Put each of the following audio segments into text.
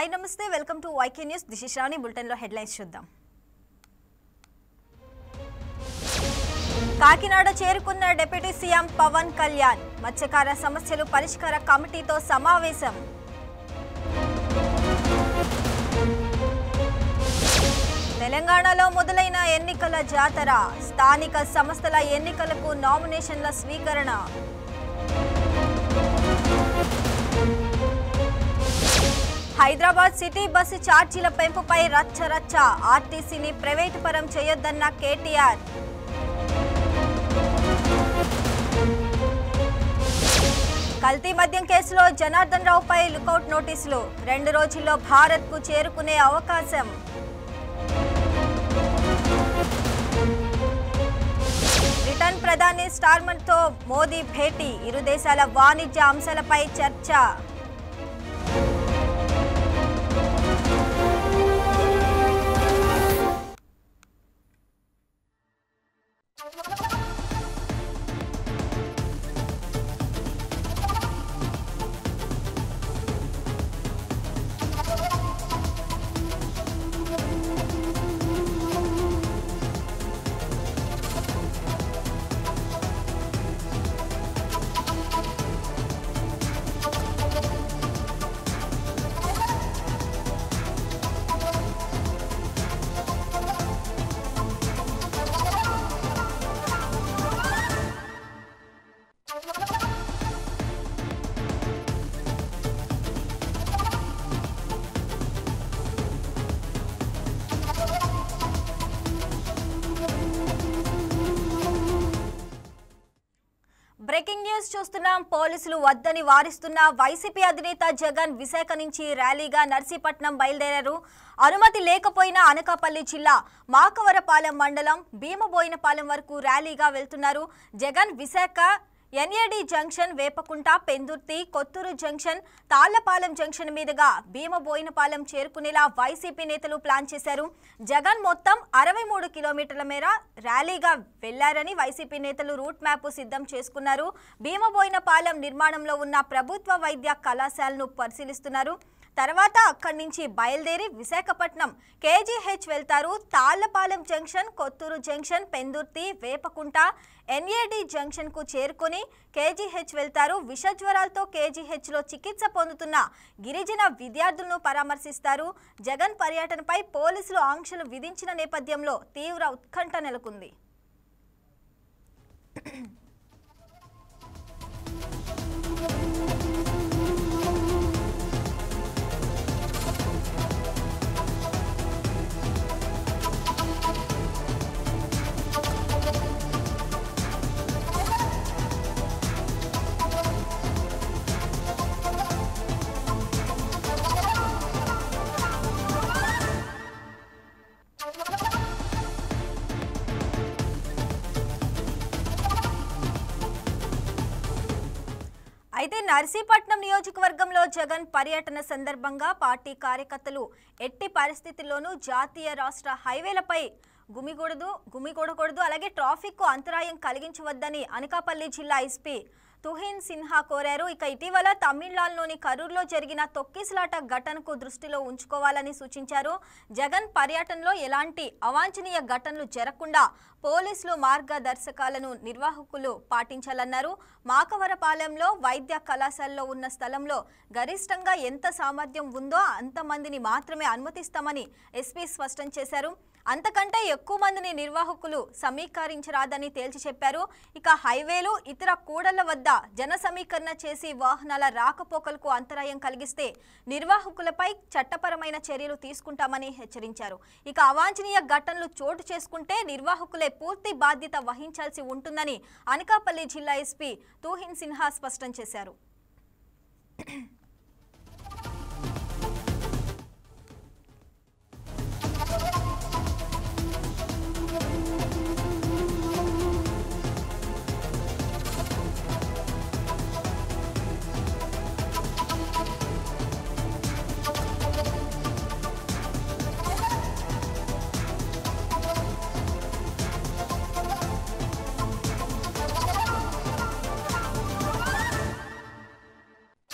Hi నమస్తే welcome to Y K news. This is Sravani. Bulletin లో headlines చూద్దాం. కాకినాడ చేరుకున్న డిప్యూటీ సీఎం పవన్ కళ్యాణ్. మత్స్యకార సమస్యలు పరిష్కార కమిటీతో సమావేశం. తెలంగాణలో మొదలైన ఎన్నికల జాతర. స్థానిక సంస్థల ఎన్నికలకు నామినేషన్ల స్వీకరణ. హైదరాబాద్ సిటీ బస్సు ఛార్జీల పెంపుపై రచ్చరచ్చ. ఆర్టీసీని ప్రైవేటు పరం చేయొద్దన్న కేటీఆర్. కల్తీ మద్యం కేసులో జనార్దన్ రావుపై లుకౌట్ నోటీసులు. 2 రోజుల్లో భారత్కు చేరుకునే అవకాశం. బ్రిటన్ ప్రధాని స్టార్మర్తో మోదీ భేటీ. ఇరు దేశాల వాణిజ్య అంశాలపై చర్చ. బ్రేకింగ్ న్యూస్ చూస్తున్నాం. పోలీసులు వద్దని వారిస్తున్న వైసీపీ అధినేత జగన్ విశాఖ నుంచి ర్యాలీగా నర్సీపట్నం బయలుదేరారు. అనుమతి లేకపోయినా అనకాపల్లి జిల్లా మాకవరపాలెం మండలం భీమబోయినపాలెం వరకు ర్యాలీగా వెళ్తున్నారు. Jagan Visakha N A D junction, Vepakunta, Pendurthi, Kotturu junction, Tallapalem junction మీదుగా భీమబోయినపాలెం చేరుకునేలా వైసీపీ నేతలు ప్లాన్ చేశారు. జగన్ మొత్తం 63 కిలోమీటర్ల మేర ర్యాలీగా వెళ్లారని వైసీపీ నేతలు రూట్ మ్యాప్ సిద్ధం చేసుకున్నారు. భీమబోయినపాలెం నిర్మాణంలో ఉన్న ప్రభుత్వ వైద్య కళాశాలను పరిశీలిస్తున్నారు. తర్వాత అక్కడి నుంచి బయలుదేరి విశాఖపట్నం కేజీహెచ్ వెళ్తారు. Tallapalem junction, Kotturu junction, Pendurthi, Vepakunta, N A D junction కు చేరుకుని కేజీహెచ్ వెళ్తారు. విషజ్వరాలతో కేజీహెచ్లో చికిత్స పొందుతున్న గిరిజన విద్యార్థులను పరామర్శిస్తారు. జగన్ పర్యటనపై పోలీసులు ఆంక్షలు విధించిన నేపథ్యంలో తీవ్ర ఉత్కంఠ నెలకొంది. అయితే నర్సీపట్నం నియోజకవర్గంలో జగన్ పర్యటన సందర్భంగా పార్టీ కార్యకర్తలు ఎట్టి పరిస్థితుల్లోనూ జాతీయ రాష్ట్ర హైవేలపై గుమిగూడకూడదు, అలాగే ట్రాఫిక్ కు అంతరాయం కలిగించవద్దని అనకాపల్లి జిల్లా ఎస్పీ తుహిన్ సిన్హా కోరారు. ఇక ఇటీవల తమిళనాడులోని కరూరులో జరిగిన తొక్కిసలాట ఘటనకు దృష్టిలో ఉంచుకోవాలని సూచించారు. జగన్ పర్యటనలో ఎలాంటి అవాంఛనీయ ఘటనలు జరగకుండా పోలీసులు మార్గదర్శకాలను నిర్వాహకులు పాటించాలన్నారు. మాకవరపాలెంలో వైద్య కళాశాలలో ఉన్న స్థలంలో గరిష్టంగా ఎంత సామర్థ్యం ఉందో అంతమందిని మాత్రమే అనుమతిస్తామని ఎస్పీ స్పష్టం చేశారు. అంతకంటే ఎక్కువ మందిని నిర్వాహకులు సమీకరించరాదని తేల్చి చెప్పారు. ఇక హైవేలు, ఇతర కూడళ్ల వద్ద జన సమీకరణ చేసి వాహనాల రాకపోకలకు అంతరాయం కలిగిస్తే నిర్వాహకులపై చట్టపరమైన చర్యలు తీసుకుంటామని హెచ్చరించారు. ఇక అవాంఛనీయ ఘటనలు చోటు చేసుకుంటే నిర్వాహకులే పూర్తి బాధ్యత వహించాల్సి ఉంటుందని అనకాపల్లి జిల్లా ఎస్పీ తుహిన్ సిన్హా స్పష్టం చేశారు.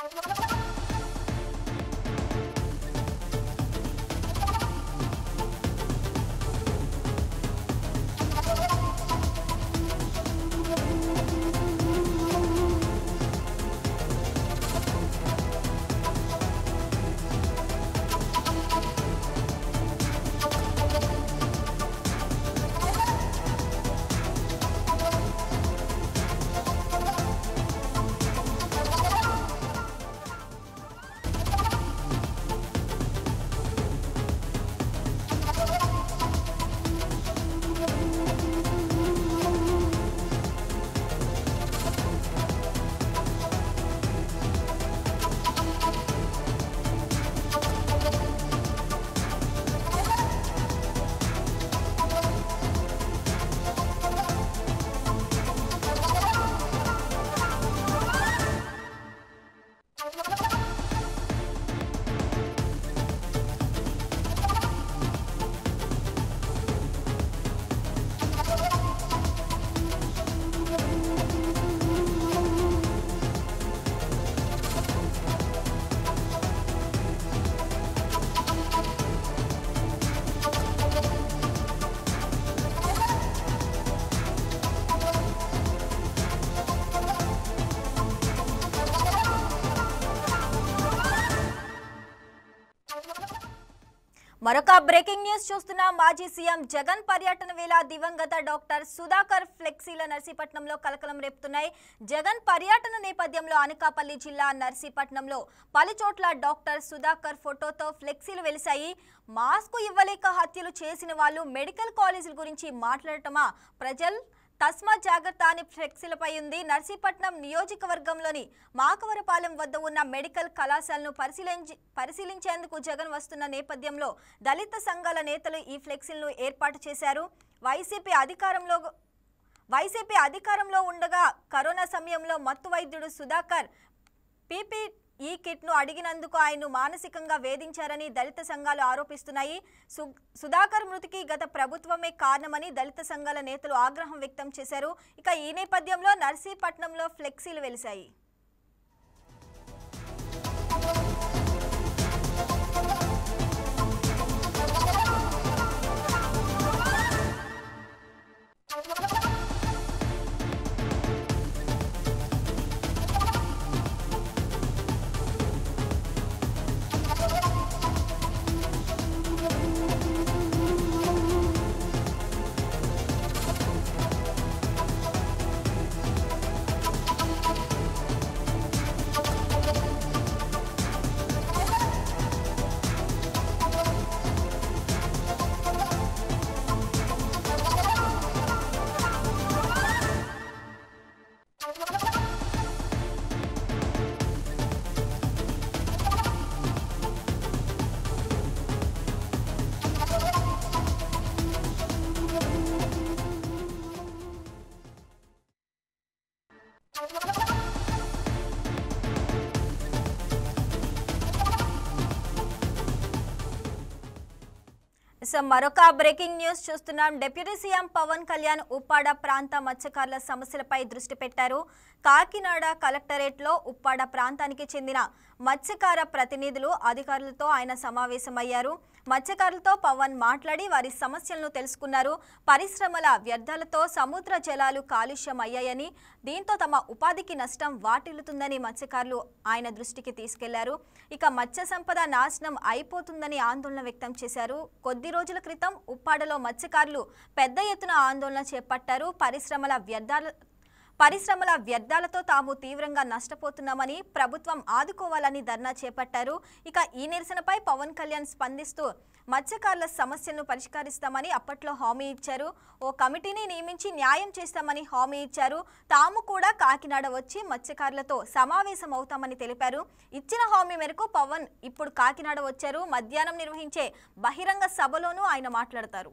What? మరొక బ్రేకింగ్ న్యూస్ చూస్తున్న మాజీ సీఎం జగన్ పర్యటన వేళ దివంగత డాక్టర్ సుధాకర్ ఫ్లెక్సీల నర్సీపట్నంలో కలకలం రేపుతున్నాయి. జగన్ పర్యటన నేపథ్యంలో అనకాపల్లి జిల్లా నర్సీపట్నంలో పలుచోట్ల డాక్టర్ సుధాకర్ ఫోటోతో ఫ్లెక్సీలు వెలిశాయి. మాస్క్ ఇవ్వలేక హత్యలు చేసిన వాళ్ళు మెడికల్ కాలేజీల గురించి మాట్లాడటమా ప్రజలు తస్మా జాగ్రత్త అని ఫ్లెక్సీలపై ఉంది. నర్సీపట్నం నియోజకవర్గంలోని మాకవరపాలెం వద్ద ఉన్న మెడికల్ కళాశాలను పరిశీలించేందుకు జగన్ వస్తున్న నేపథ్యంలో దళిత సంఘాల నేతలు ఈ ఫ్లెక్సీలను ఏర్పాటు చేశారు. వైసీపీ అధికారంలో ఉండగా కరోనా సమయంలో మత్తు వైద్యుడు సుధాకర్ ఈ కిట్ను అడిగినందుకు ఆయన్ను మానసికంగా వేధించారని దళిత సంఘాలు ఆరోపిస్తున్నాయి. సుధాకర్ మృతికి గత ప్రభుత్వమే కారణమని దళిత సంఘాల నేతలు ఆగ్రహం వ్యక్తం చేశారు. ఇక ఈ నేపథ్యంలో నర్సీపట్నంలో ఫ్లెక్సీలు వెలిశాయి. మరొక బ్రేకింగ్ న్యూస్ చూస్తున్నాం. డిప్యూటీ సీఎం పవన్ కళ్యాణ్ ఉప్పాడ ప్రాంత మత్స్యకారుల సమస్యలపై దృష్టి పెట్టారు. కాకినాడ కలెక్టరేట్లో ఉప్పాడ ప్రాంతానికి చెందిన మత్స్యకార ప్రతినిధులు అధికారులతో ఆయన సమావేశమయ్యారు. మత్స్యకారులతో పవన్ మాట్లాడి వారి సమస్యలను తెలుసుకున్నారు. పరిశ్రమల వ్యర్థాలతో సముద్ర జలాలు కాలుష్యం అయ్యాయని, దీంతో తమ ఉపాధికి నష్టం వాటిల్లుతుందని మత్స్యకారులు ఆయన దృష్టికి తీసుకెళ్లారు. ఇక మత్స్య సంపద నాశనం అయిపోతుందని ఆందోళన వ్యక్తం చేశారు. కొద్ది రోజుల క్రితం ఉప్పాడలో మత్స్యకారులు పెద్ద ఎత్తున ఆందోళన చేపట్టారు. పరిశ్రమల వ్యర్థాలతో తాము తీవ్రంగా నష్టపోతున్నామని, ప్రభుత్వం ఆదుకోవాలని ధర్నా చేపట్టారు. ఇక ఈ నిరసనపై పవన్ కళ్యాణ్ స్పందిస్తూ మత్స్యకారుల సమస్యలను పరిష్కరిస్తామని అప్పట్లో హామీ ఇచ్చారు. ఓ కమిటీని నియమించి న్యాయం చేస్తామని హామీ ఇచ్చారు. తాము కూడా కాకినాడ వచ్చి మత్స్యకారులతో సమావేశం అవుతామని తెలిపారు. ఇచ్చిన హామీ మేరకు పవన్ ఇప్పుడు కాకినాడ వచ్చారు. మధ్యాహ్నం నిర్వహించే బహిరంగ సభలోనూ ఆయన మాట్లాడతారు.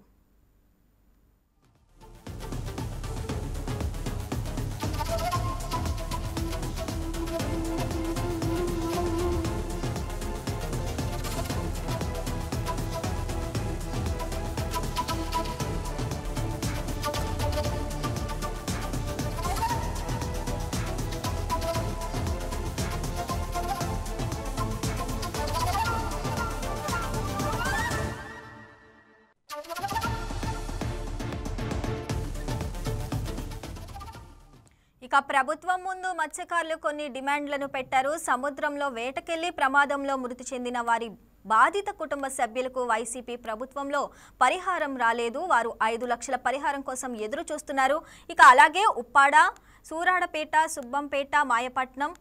ఇక ప్రభుత్వం ముందు మత్స్యకారులు కొన్ని డిమాండ్లను పెట్టారు. సముద్రంలో వేటకెళ్లి ప్రమాదంలో మృతి చెందిన వారి బాధిత కుటుంబ సభ్యులకు వైసీపీ ప్రభుత్వంలో పరిహారం రాలేదు. వారు 5 లక్షల పరిహారం కోసం ఎదురు చూస్తున్నారు. ఇక అలాగే ఉప్పాడ, సూరాడపేట, సుబ్బంపేట, మాయపట్నం,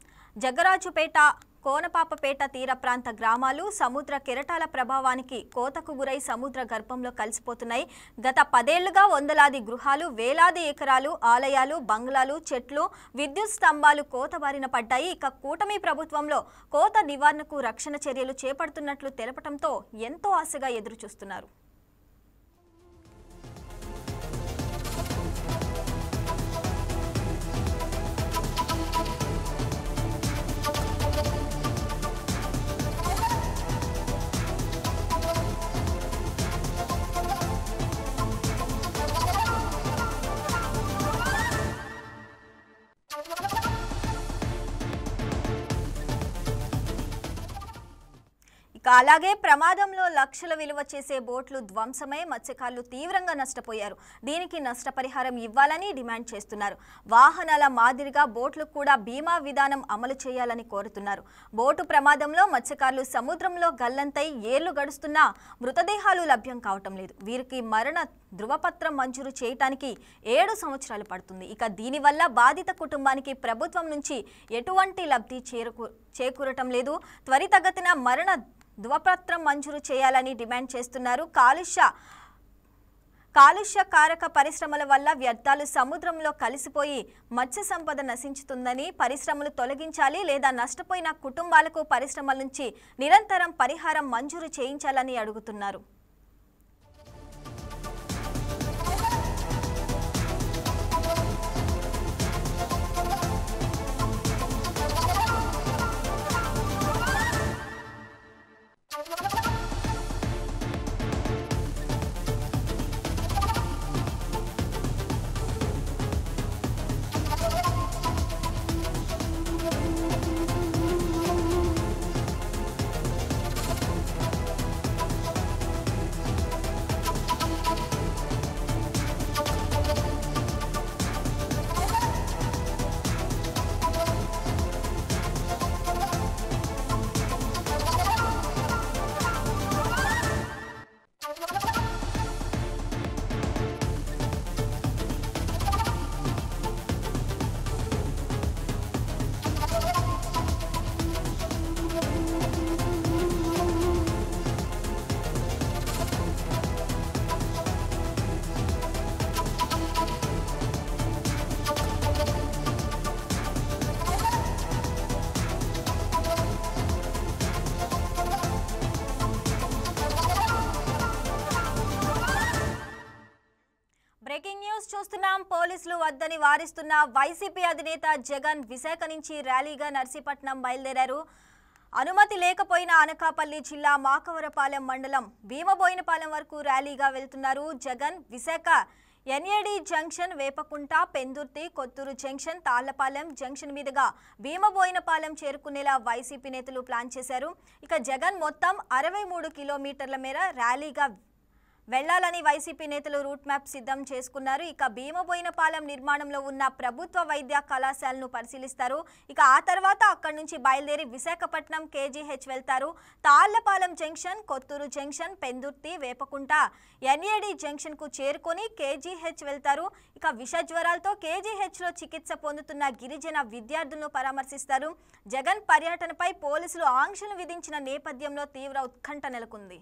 జగ్గరాజుపేట, కోనపాపపేట తీర ప్రాంత గ్రామాలు సముద్ర కెరటాల ప్రభావానికి కోతకు గురై సముద్ర గర్భంలో కలిసిపోతున్నాయి. గత 10 ఏళ్లుగా వందలాది గృహాలు, వేలాది ఎకరాలు, ఆలయాలు, బంగ్లాలు, చెట్లు, విద్యుత్ స్తంభాలు కోత బారిన పడ్డాయి. ఇక కూటమి ప్రభుత్వంలో కోత నివారణకు రక్షణ చర్యలు చేపడుతున్నట్లు తెలపడంతో ఎంతో ఆశగా ఎదురు చూస్తున్నారు. ఇక అలాగే ప్రమాదంలో లక్షల విలువ చేసే బోట్లు ధ్వంసమై మత్స్యకారులు తీవ్రంగా నష్టపోయారు. దీనికి నష్టపరిహారం ఇవ్వాలని డిమాండ్ చేస్తున్నారు. వాహనాల మాదిరిగా బోట్లు కూడా బీమా విధానం అమలు చేయాలని కోరుతున్నారు. బోటు ప్రమాదంలో మత్స్యకారులు సముద్రంలో గల్లంతై ఏళ్లు గడుస్తున్నా మృతదేహాలు లభ్యం కావటం లేదు. వీరికి మరణ ధృవపత్రం మంజూరు చేయటానికి 7 సంవత్సరాలు పడుతుంది. ఇక దీనివల్ల బాధిత కుటుంబానికి ప్రభుత్వం నుంచి ఎటువంటి లబ్ధి చేకూరటం లేదు. త్వరితగతిన మరణ ధృవపత్రం మంజూరు చేయాలని డిమాండ్ చేస్తున్నారు. కాలుష్య కారక పరిశ్రమల వల్ల వ్యర్థాలు సముద్రంలో కలిసిపోయి మత్స్య సంపద నశించుతుందని, పరిశ్రమలు తొలగించాలి లేదా నష్టపోయిన కుటుంబాలకు పరిశ్రమల నుంచి నిరంతరం పరిహారం మంజూరు చేయించాలని అడుగుతున్నారు. బ్రేకింగ్ న్యూస్ చూస్తున్నాం. పోలీసులు వద్దని వారిస్తున్న వైసీపీ అధినేత జగన్ విశాఖ నుంచి ర్యాలీగా నర్సీపట్నం బయలుదేరారు. అనుమతి లేకపోయినా అనకాపల్లి జిల్లా మాకవరపాలెం మండలం భీమబోయినపాలెం వరకు ర్యాలీగా వెళ్తున్నారు. Jagan Visakha N A D junction, Vepakunta, Pendurthi, Kotturu junction, Tallapalem junction మీదుగా భీమబోయినపాలెం చేరుకునేలా వైసీపీ నేతలు ప్లాన్ చేశారు. ఇక జగన్ మొత్తం 63 కిలోమీటర్ల మేర ర్యాలీగా వెళ్లాలని వైసీపీ నేతలు రూట్ మ్యాప్ సిద్ధం చేసుకున్నారు. ఇక భీమబోయినపాలెం నిర్మాణంలో ఉన్న ప్రభుత్వ వైద్య కళాశాలను పరిశీలిస్తారు. ఇక ఆ తర్వాత అక్కడి నుంచి బయలుదేరి విశాఖపట్నం కేజీహెచ్ వెళ్తారు. Tallapalem junction, Kotturu junction, Pendurthi, Vepakunta, N A D junction కు చేరుకొని కేజీహెచ్ వెళ్తారు. ఇక విష జ్వరాలతో కేజీహెచ్ లో చికిత్స పొందుతున్న గిరిజన విద్యార్థులను పరామర్శిస్తారు. జగన్ పర్యటనపై పోలీసులు ఆంక్షలు విధించిన నేపథ్యంలో తీవ్ర ఉత్కంఠ నెలకొంది.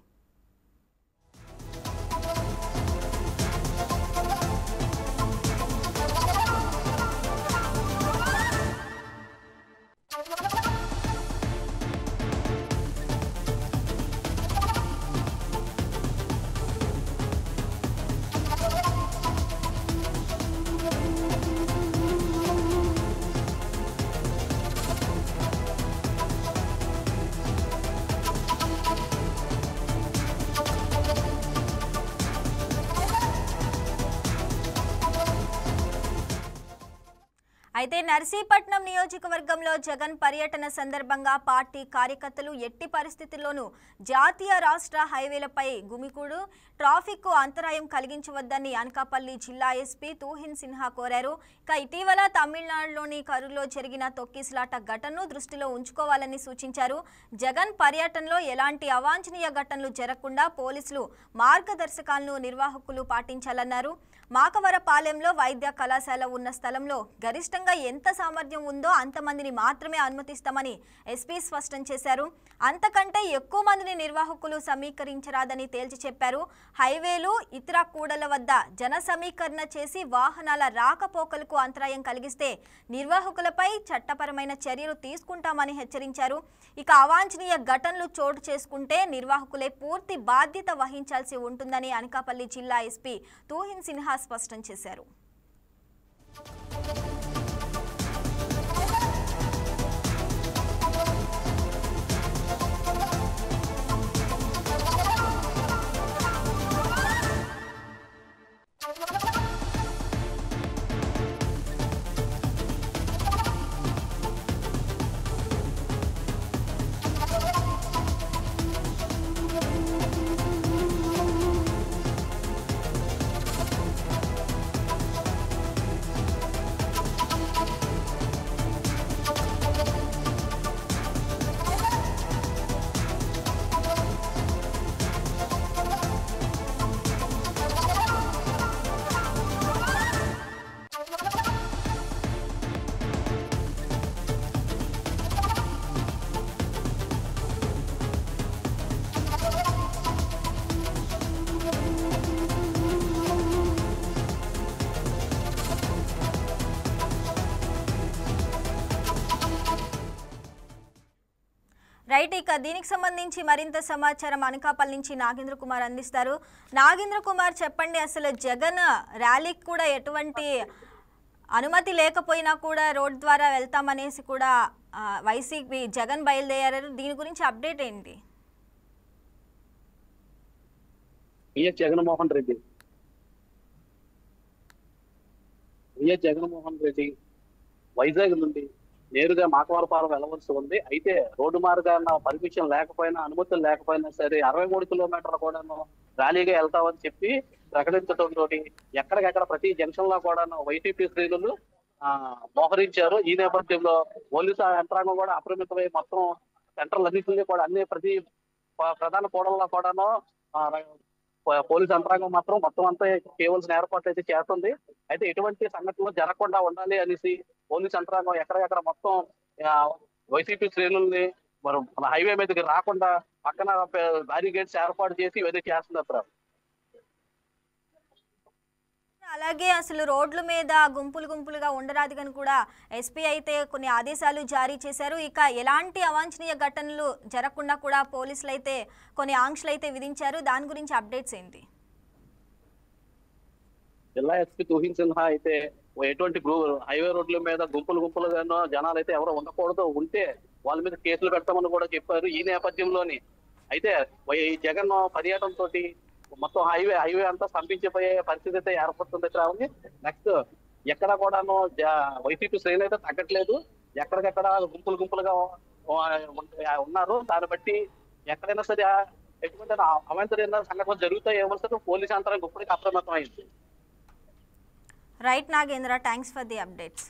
అయితే నర్సీపట్నం నియోజకవర్గంలో జగన్ పర్యటన సందర్భంగా పార్టీ కార్యకర్తలు ఎట్టి పరిస్థితుల్లోనూ జాతీయ రాష్ట్ర హైవేలపై గుమికూడు ట్రాఫిక్ కు అంతరాయం కలిగించవద్దని అనకాపల్లి జిల్లా ఎస్పీ తూహిన్ సిన్హా కోరారు. ఇక ఇటీవల తమిళనాడులోని కరూరులో జరిగిన తొక్కిసలాట ఘటనను దృష్టిలో ఉంచుకోవాలని సూచించారు. జగన్ పర్యటనలో ఎలాంటి అవాంఛనీయ ఘటనలు జరగకుండా పోలీసులు మార్గదర్శకాలను నిర్వాహకులు పాటించాలన్నారు. మాకవరపాలెంలో వైద్య కళాశాల ఉన్న స్థలంలో గరిష్టంగా ఎంత సామర్థ్యం ఉందో అంతమందిని మాత్రమే అనుమతిస్తామని ఎస్పీ స్పష్టం చేశారు. అంతకంటే ఎక్కువ మందిని నిర్వాహకులు సమీకరించరాదని తేల్చి చెప్పారు. హైవేలు, ఇతర కూడళ్ల వద్ద జన సమీకరణ చేసి వాహనాల రాకపోకలకు అంతరాయం కలిగిస్తే నిర్వాహకులపై చట్టపరమైన చర్యలు తీసుకుంటామని హెచ్చరించారు. ఇక అవాంఛనీయ ఘటనలు చోటు చేసుకుంటే నిర్వాహకులే పూర్తి బాధ్యత వహించాల్సి ఉంటుందని అనకాపల్లి జిల్లా ఎస్పీ తూహిన్ సిన్హా స్పష్టం చేశారు. రైట్, ఇక దీనికి సంబంధించి మరింత సమాచారం అనకాపల్లి నుంచి నాగేంద్ర కుమార్ అందిస్తారు. నాగేంద్ర కుమార్, చెప్పండి, అసలు జగన్ ర్యాలీకి కూడా ఎటువంటి అనుమతి లేకపోయినా కూడా రోడ్ ద్వారా వెళ్తామనేసి కూడా వైసీపీ జగన్ బయలుదేరారు. దీని గురించి అప్డేట్ ఏంటి? జగన్మోహన్ రెడ్డి వైజాగ్ నుండి నేరుగా మాకవరపాలెం వెళ్ళవలసి ఉంది. అయితే రోడ్డు మార్గాన పర్మిషన్ లేకపోయినా, అనుమతులు లేకపోయినా సరే 63 కిలోమీటర్లు కూడాను ర్యాలీగా వెళ్తామని చెప్పి ప్రకటించడంతో ఎక్కడికెక్కడ ప్రతి జంక్షన్ లో కూడాను వైసీపీ శ్రేణులు మోహరించారు. ఈ నేపథ్యంలో పోలీసు యంత్రాంగం కూడా అప్రమత్తమై మొత్తం సెంట్రల్ అన్నింటినీ కూడా ప్రతి ప్రధాన కూడల్లో కూడాను పోలీసు యంత్రాంగం మొత్తం అంతా చేయవలసిన ఏర్పాట్లు అయితే చేస్తుంది. అయితే ఎటువంటి సంఘటనలు జరగకుండా ఉండాలి అనేసి పోలీసు యంత్రాంగం ఎక్కడెక్కడ మొత్తం వైసీపీ శ్రేణుల్ని మన హైవే మీదకి రాకుండా పక్కన బ్యారిగేట్స్ ఏర్పాటు చేసి ఇవన్నీ చేస్తున్నారు. అలాగే అసలు రోడ్ల మీద గుంపులుగా ఉండరాదని కూడా ఎస్పీ అయితే కొన్ని ఆదేశాలు జారీ చేశారు. ఇక ఎలాంటి అవాంఛనీయ ఘటనలు జరగకుండా కూడా పోలీసులు అయితే కొన్ని ఆంక్షలు అయితే విధించారు. దాని గురించి అప్డేట్స్ ఏంటి? జిల్లా ఎస్పీ తుహిన్ సిన్హా అయితే ఎటువంటి హైవే రోడ్ల మీద గుంపులుగానో జనాలు అయితే ఎవరో ఉండకూడదు, ఉంటే వాళ్ళ మీద కేసులు పెడతామని కూడా చెప్పారు. ఈ నేపథ్యంలోని అయితే జగన్ పర్యటన తోటి మొత్తం హైవే అంతా స్తంభించిపోయే పరిస్థితి అయితే ఏర్పడుతుంది. రావాలి నెక్స్ట్ ఎక్కడ కూడాను వైసీపీ శ్రేణులు అయితే తగ్గట్లేదు, ఎక్కడికెక్కడ గుంపులుగా ఉన్నారు. దాన్ని బట్టి ఎక్కడైనా సరే ఎటువంటి అవాంఛనీయ సంఘటనలు జరుగుతాయేమో సరే పోలీసు యంత్రాంగం ఇప్పటికీ అప్రమత్తం అయింది. Right Nagendra, thanks for the updates.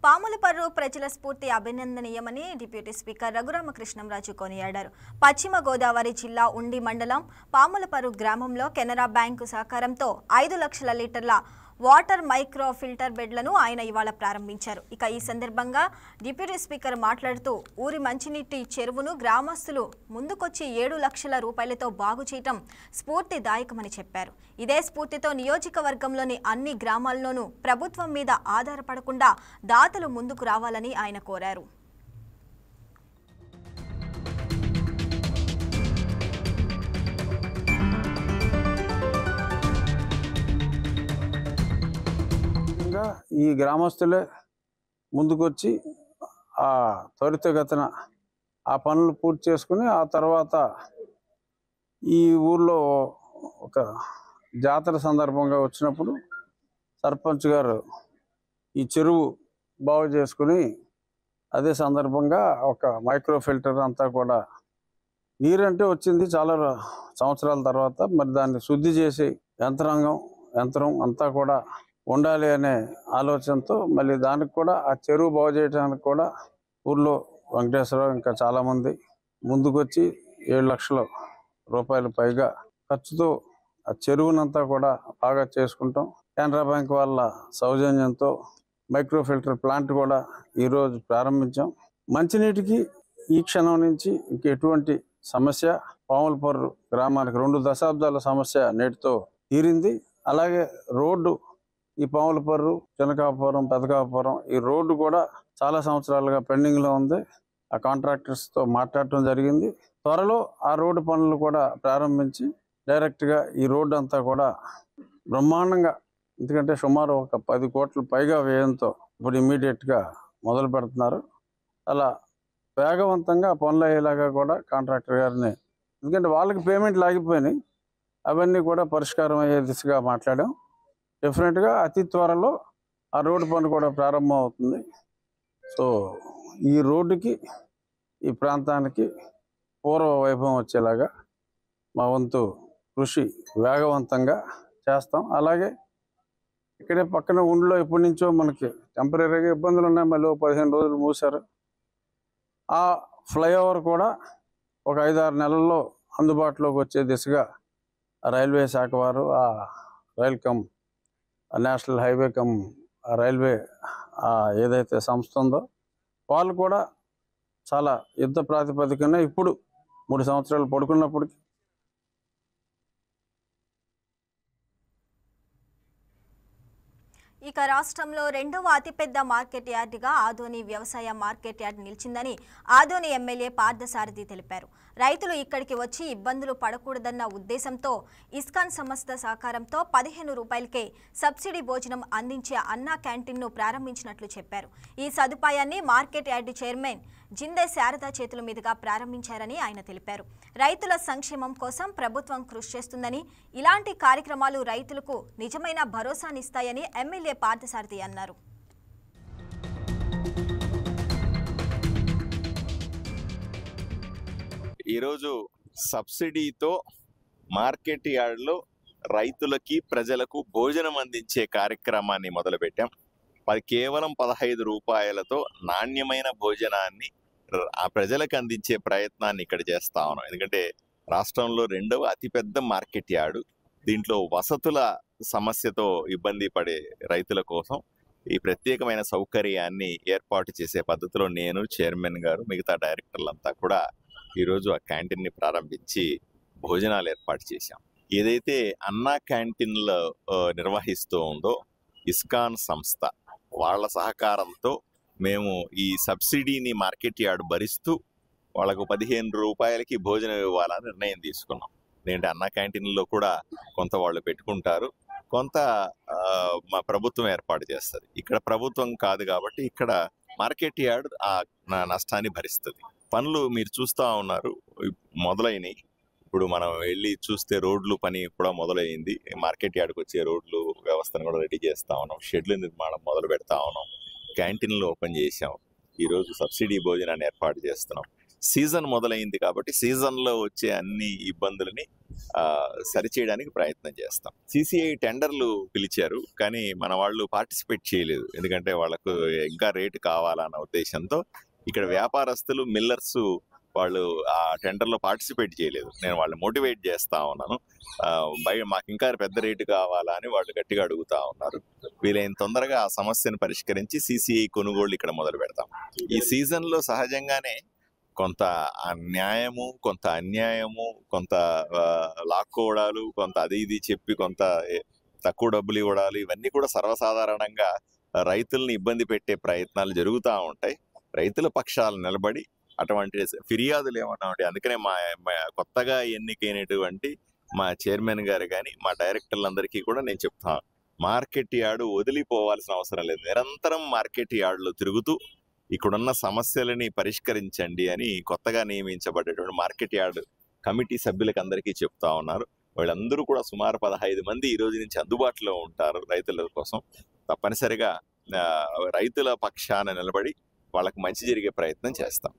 Pamulaparru ప్రజల స్ఫూర్తి అభినందనీయమని డిప్యూటీ స్పీకర్ రఘురామకృష్ణంరాజు కొనియాడారు. పశ్చిమ గోదావరి జిల్లా ఉండి మండలం పాములపర్రు గ్రామంలో కెనరా బ్యాంకు సహకారంతో 5 లక్షల లీటర్ల వాటర్ మైక్రో ఫిల్టర్ బెడ్లను ఆయన ఇవాళ ప్రారంభించారు. ఇక ఈ సందర్భంగా డిప్యూటీ స్పీకర్ మాట్లాడుతూ ఊరి మంచినీటి చెరువును గ్రామస్తులు ముందుకొచ్చి 7 లక్షల రూపాయలతో బాగు చేయటం స్ఫూర్తిదాయకమని చెప్పారు. ఇదే స్ఫూర్తితో నియోజకవర్గంలోని అన్ని గ్రామాల్లోనూ ప్రభుత్వం మీద ఆధారపడకుండా దాతలు ముందుకు రావాలని ఆయన కోరారు. ఈ గ్రామస్తులే ముందుకొచ్చి ఆ త్వరితగతిన ఆ పనులు పూర్తి చేసుకుని ఆ తర్వాత ఈ ఊర్లో ఒక జాతర సందర్భంగా వచ్చినప్పుడు సర్పంచ్ గారు ఈ చెరువు బాగు చేసుకుని అదే సందర్భంగా ఒక మైక్రో ఫిల్టర్ అంతా కూడా నీరంటే వచ్చింది చాలా సంవత్సరాల తర్వాత, మరి దాన్ని శుద్ధి చేసి యంత్రం అంతా కూడా ఉండాలి అనే ఆలోచనతో మళ్ళీ దానికి కూడా ఆ చెరువు బాగు చేయడానికి కూడా ఊర్లో వెంకటేశ్వరరావు ఇంకా చాలామంది ముందుకొచ్చి 7 లక్షల రూపాయలు పైగా ఖర్చుతో ఆ చెరువునంతా కూడా బాగా చేసుకుంటాం. కెనరా బ్యాంక్ వాళ్ళ సౌజన్యంతో మైక్రో ఫిల్టర్ ప్లాంట్ కూడా ఈరోజు ప్రారంభించాం. మంచినీటికి ఈ క్షణం నుంచి ఇంకెటువంటి సమస్య పాములపర్రు గ్రామానికి 2 దశాబ్దాల సమస్య నేటితో తీరింది. అలాగే రోడ్డు ఈ పాములపర్రు, చినకాపురం, పెదకాపురం ఈ రోడ్డు కూడా చాలా సంవత్సరాలుగా పెండింగ్లో ఉంది. ఆ కాంట్రాక్టర్స్తో మాట్లాడటం జరిగింది. త్వరలో ఆ రోడ్డు పనులు కూడా ప్రారంభించి డైరెక్ట్గా ఈ రోడ్డు అంతా కూడా బ్రహ్మాండంగా, ఎందుకంటే సుమారు ఒక 10 కోట్ల పైగా వ్యయంతో ఇప్పుడు ఇమ్మీడియట్గా మొదలు పెడుతున్నారు. అలా వేగవంతంగా పనులు అయ్యేలాగా కూడా కాంట్రాక్టర్ గారిని, ఎందుకంటే వాళ్ళకి పేమెంట్లు ఆగిపోయినాయి, అవన్నీ కూడా పరిష్కారం అయ్యే దిశగా మాట్లాడాం. డెఫినెట్గా అతి త్వరలో ఆ రోడ్డు పని కూడా ప్రారంభం అవుతుంది. సో ఈ రోడ్డుకి, ఈ ప్రాంతానికి పూర్వ వైభవం వచ్చేలాగా మా వంతు కృషి వేగవంతంగా చేస్తాం. అలాగే ఇక్కడే పక్కన ఊళ్ళో ఎప్పటి నుంచో మనకి టెంపరీగా ఇబ్బందులు ఉన్నాయి, మళ్ళీ 15 రోజులు మూసారు. ఆ ఫ్లైఓవర్ కూడా ఒక 5-6 నెలల్లో అందుబాటులోకి వచ్చే దిశగా రైల్వే శాఖ వారు ఆ నేషనల్ హైవే రైల్వే ఏదైతే సంస్థ ఉందో వాళ్ళు కూడా చాలా యుద్ధ ప్రాతిపదికన ఇప్పుడు 3 సంవత్సరాలు పడుకున్నప్పటికీ ఇక రాష్ట్రంలో రెండవ అతిపెద్ద మార్కెట్ యార్డుగా ఆదోని వ్యవసాయ మార్కెట్ యార్డ్ నిలిచిందని ఆదోని ఎమ్మెల్యే పార్థసారథి తెలిపారు. రైతులు ఇక్కడికి వచ్చి ఇబ్బందులు పడకూడదన్న ఉద్దేశంతో ఇస్కాన్ సంస్థ సహకారంతో 15 రూపాయలకే సబ్సిడీ భోజనం అందించే అన్నా క్యాంటీన్ను ప్రారంభించినట్లు చెప్పారు. ఈ సదుపాయాన్ని market yard chairman Jinde Sharada చేతుల మీదుగా ప్రారంభించారని ఆయన తెలిపారు. రైతుల సంక్షేమం కోసం ప్రభుత్వం కృషి చేస్తుందని, ఇలాంటి కార్యక్రమాలు రైతులకు నిజమైన భరోసానిస్తాయని ఎమ్మెల్యే పార్థసారథి అన్నారు. ఈరోజు సబ్సిడీతో మార్కెట్ యార్డ్లో రైతులకి ప్రజలకు భోజనం అందించే కార్యక్రమాన్ని మొదలుపెట్టాం. కేవలం 15 రూపాయలతో నాణ్యమైన భోజనాన్ని ఆ ప్రజలకు అందించే ప్రయత్నాన్ని ఇక్కడ చేస్తా ఉన్నాం. ఎందుకంటే రాష్ట్రంలో రెండవ అతిపెద్ద మార్కెట్ యార్డు. దీంట్లో వసతుల సమస్యతో ఇబ్బంది పడే రైతుల కోసం ఈ ప్రత్యేకమైన సౌకర్యాన్ని ఏర్పాటు చేసే పద్ధతిలో నేను, చైర్మన్ గారు, మిగతా డైరెక్టర్లంతా కూడా ఈరోజు ఆ క్యాంటీన్ని ప్రారంభించి భోజనాలు ఏర్పాటు చేశాం. ఏదైతే అన్నా క్యాంటీన్లో నిర్వహిస్తూ ఉందో ఇస్కాన్ సంస్థ వాళ్ళ సహకారంతో మేము ఈ సబ్సిడీని మార్కెట్ యార్డ్ భరిస్తూ వాళ్ళకు 15 రూపాయలకి భోజనం ఇవ్వాలని నిర్ణయం తీసుకున్నాం. ఎందుకంటే అన్నా క్యాంటీన్లో కూడా కొంత వాళ్ళు పెట్టుకుంటారు, కొంత మా ప్రభుత్వం ఏర్పాటు చేస్తుంది. ఇక్కడ ప్రభుత్వం కాదు కాబట్టి ఇక్కడ మార్కెట్ యార్డ్ ఆ నష్టాన్ని భరిస్తుంది. పనులు మీరు చూస్తూ ఉన్నారు, మొదలైనవి. ఇప్పుడు మనం వెళ్ళి చూస్తే రోడ్లు పని కూడా మొదలైంది. మార్కెట్ యార్డ్కి వచ్చే రోడ్లు వ్యవస్థను కూడా రెడీ చేస్తా ఉన్నాం. షెడ్ల నిర్మాణం మొదలు పెడతా ఉన్నాం. క్యాంటీన్లు ఓపెన్ చేసాం. ఈరోజు సబ్సిడీ భోజనాన్ని ఏర్పాటు చేస్తున్నాం. సీజన్ మొదలైంది కాబట్టి సీజన్లో వచ్చే అన్ని ఇబ్బందులని సరిచేయడానికి ప్రయత్నం చేస్తాం. CCI టెండర్లు పిలిచారు, కానీ మన వాళ్ళు పార్టిసిపేట్ చేయలేదు. ఎందుకంటే వాళ్ళకు ఇంకా రేటు కావాలన్న ఉద్దేశంతో ఇక్కడ వ్యాపారస్తులు, మిల్లర్స్ వాళ్ళు ఆ టెండర్లో పార్టిసిపేట్ చేయలేదు. నేను వాళ్ళని మోటివేట్ చేస్తా ఉన్నాను. మాకు ఇంకా పెద్ద రేటు కావాలా అని వాళ్ళు గట్టిగా అడుగుతా ఉన్నారు. వీలైన తొందరగా ఆ సమస్యను పరిష్కరించి CCI కొనుగోళ్లు ఇక్కడ మొదలు పెడతాం. ఈ సీజన్లో సహజంగానే కొంత న్యాయము, కొంత అన్యాయము, కొంత లాక్కోవడాలు, కొంత అది ఇది చెప్పి కొంత తక్కువ డబ్బులు ఇవ్వడాలు, ఇవన్నీ కూడా సర్వసాధారణంగా రైతుల్ని ఇబ్బంది పెట్టే ప్రయత్నాలు జరుగుతూ ఉంటాయి. రైతుల పక్షాలు నిలబడి అటువంటి ఫిర్యాదులు ఏమన్నా ఉంటాయి. అందుకనే మా కొత్తగా ఎన్నికైనటువంటి మా చైర్మన్ గారు కానీ మా డైరెక్టర్లందరికీ కూడా నేను చెప్తాను, మార్కెట్ యార్డు వదిలిపోవాల్సిన అవసరం లేదు. నిరంతరం మార్కెట్ యార్డులో తిరుగుతూ ఇక్కడున్న సమస్యలని పరిష్కరించండి అని కొత్తగా నియమించబడేటువంటి మార్కెట్ యార్డు కమిటీ సభ్యులకు అందరికీ చెప్తా ఉన్నారు. వాళ్ళందరూ కూడా సుమారు 15 మంది ఈ రోజు నుంచి అందుబాటులో ఉంటారు రైతుల కోసం. తప్పనిసరిగా రైతుల పక్షాన నిలబడి వాళ్ళకి మంచి జరిగే ప్రయత్నం చేస్తాం.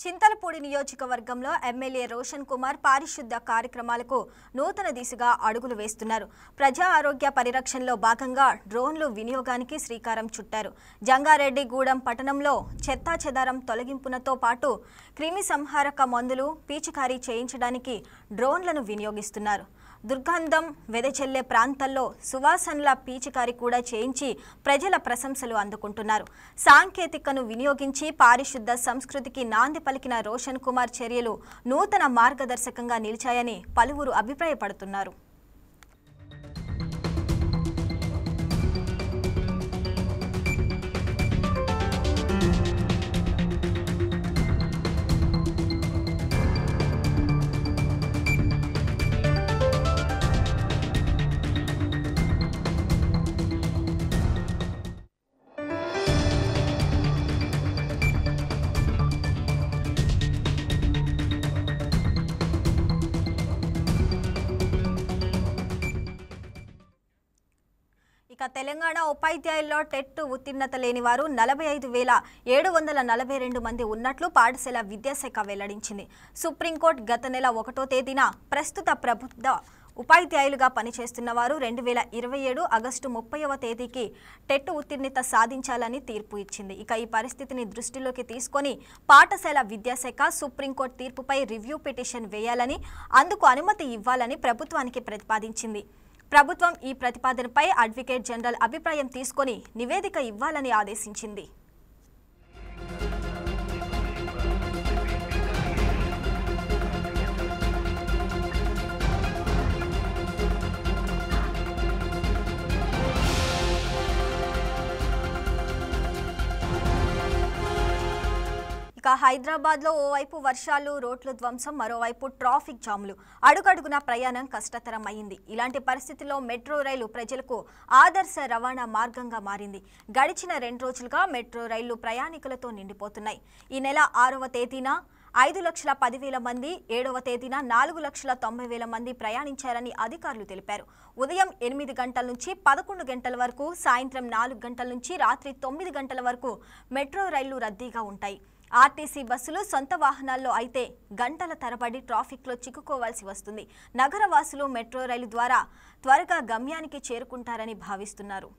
చింతలపూడి నియోజకవర్గంలో ఎమ్మెల్యే రోషన్ కుమార్ పారిశుద్ధ కార్యక్రమాలకు నూతన దిశగా అడుగులు వేస్తున్నారు. ప్రజా ఆరోగ్య పరిరక్షణలో భాగంగా డ్రోన్లు వినియోగానికి శ్రీకారం చుట్టారు. జంగారెడ్డిగూడెం పట్టణంలో చెత్తాచెదారం తొలగింపునతో పాటు క్రిమి సంహారక మందులు పిచికారీ చేయించడానికి డ్రోన్లను వినియోగిస్తున్నారు. దుర్గంధం వెదజల్లే ప్రాంతాల్లో సువాసనల పిచికారీ కూడా చేయించి ప్రజల ప్రశంసలు అందుకుంటున్నారు. సాంకేతికను వినియోగించి పారిశుద్ధ సంస్కృతికి నాంది పలికిన రోషన్ కుమార్ చర్యలు నూతన మార్గదర్శకంగా నిలిచాయని పలువురు అభిప్రాయపడుతున్నారు. తెలంగాణ ఉపాధ్యాయుల్లో టెట్ ఉత్తీర్ణత లేని వారు 45,742 మంది ఉన్నట్లు పాఠశాల విద్యాశాఖ వెల్లడించింది. సుప్రీంకోర్టు గత నెల 1వ తేదీన ప్రస్తుత ప్రభుత్వ ఉపాధ్యాయులుగా పనిచేస్తున్న వారు 2027 ఆగస్టు 30వ తేదీకి టెట్ ఉత్తీర్ణత సాధించాలని తీర్పు ఇచ్చింది. ఇక ఈ పరిస్థితిని దృష్టిలోకి తీసుకొని పాఠశాల విద్యాశాఖ సుప్రీంకోర్టు తీర్పుపై రివ్యూ పిటిషన్ వేయాలని, అందుకు అనుమతి ఇవ్వాలని ప్రభుత్వానికి ప్రతిపాదించింది. ప్రభుత్వం ఈ ప్రతిపాదనపై అడ్వకేట్ జనరల్ అభిప్రాయం తీసుకొని నివేదిక ఇవ్వాలని ఆదేశించింది. ఇక హైదరాబాద్లో ఓవైపు వర్షాలు, రోడ్ల ధ్వంసం, మరోవైపు ట్రాఫిక్ జామ్లు, అడుగడుగున ప్రయాణం కష్టతరం అయింది. ఇలాంటి పరిస్థితుల్లో మెట్రో రైలు ప్రజలకు ఆదర్శ రవాణా మార్గంగా మారింది. గడిచిన 2 రోజులుగా మెట్రో రైళ్లు ప్రయాణికులతో నిండిపోతున్నాయి. ఈ నెల 6వ తేదీన 5,10,000 మంది, 7వ తేదీన 4,90,000 మంది ప్రయాణించారని అధికారులు తెలిపారు. ఉదయం 8 గంటల నుంచి 11 గంటల వరకు, సాయంత్రం 4 గంటల నుంచి రాత్రి 9 గంటల వరకు మెట్రో రైళ్లు రద్దీగా ఉంటాయి. ఆర్టీసీ బస్సులు సొంత వాహనాల్లో అయితే గంటల తరబడి ట్రాఫిక్లో చిక్కుకోవాల్సి వస్తుంది. నగరవాసులు మెట్రో రైలు ద్వారా త్వరగా గమ్యానికి చేరుకుంటారని భావిస్తున్నారు.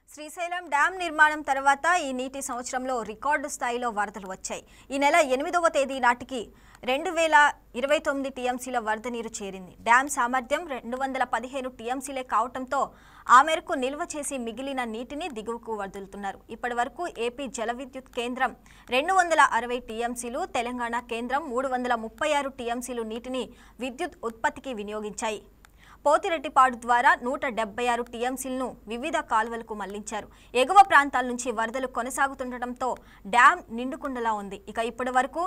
శ్రీశైలం డ్యాం నిర్మాణం తర్వాత ఈ నీటి సంవత్సరంలో రికార్డు స్థాయిలో వరదలు వచ్చాయి. ఈ నెల 8వ తేదీ నాటికి 2,029 టీఎంసీల వరద నీరు చేరింది. డ్యాం సామర్థ్యం 215 టీఎంసీలే కావడంతో ఆ మేరకు నిల్వ చేసి మిగిలిన నీటిని దిగువకు వదులుతున్నారు. ఇప్పటి వరకు ఏపీ జల విద్యుత్ కేంద్రం 260 టీఎంసీలు, తెలంగాణ కేంద్రం 336 టీఎంసీలు నీటిని విద్యుత్ ఉత్పత్తికి వినియోగించాయి. పోతిరెడ్డిపాడు ద్వారా 176 టీఎంసీలను వివిధ కాలువలకు మళ్లించారు. ఎగువ ప్రాంతాల నుంచి వరదలు కొనసాగుతుండటంతో డ్యాం నిండుకుండలా ఉంది. ఇక ఇప్పటి వరకు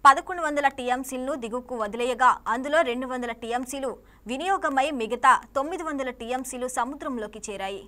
1,100 టీఎంసీలను దిగువకు వదిలేయగా అందులో 200 టీఎంసీలు వినియోగమై మిగతా 900 టీఎంసీలు సముద్రంలోకి చేరాయి.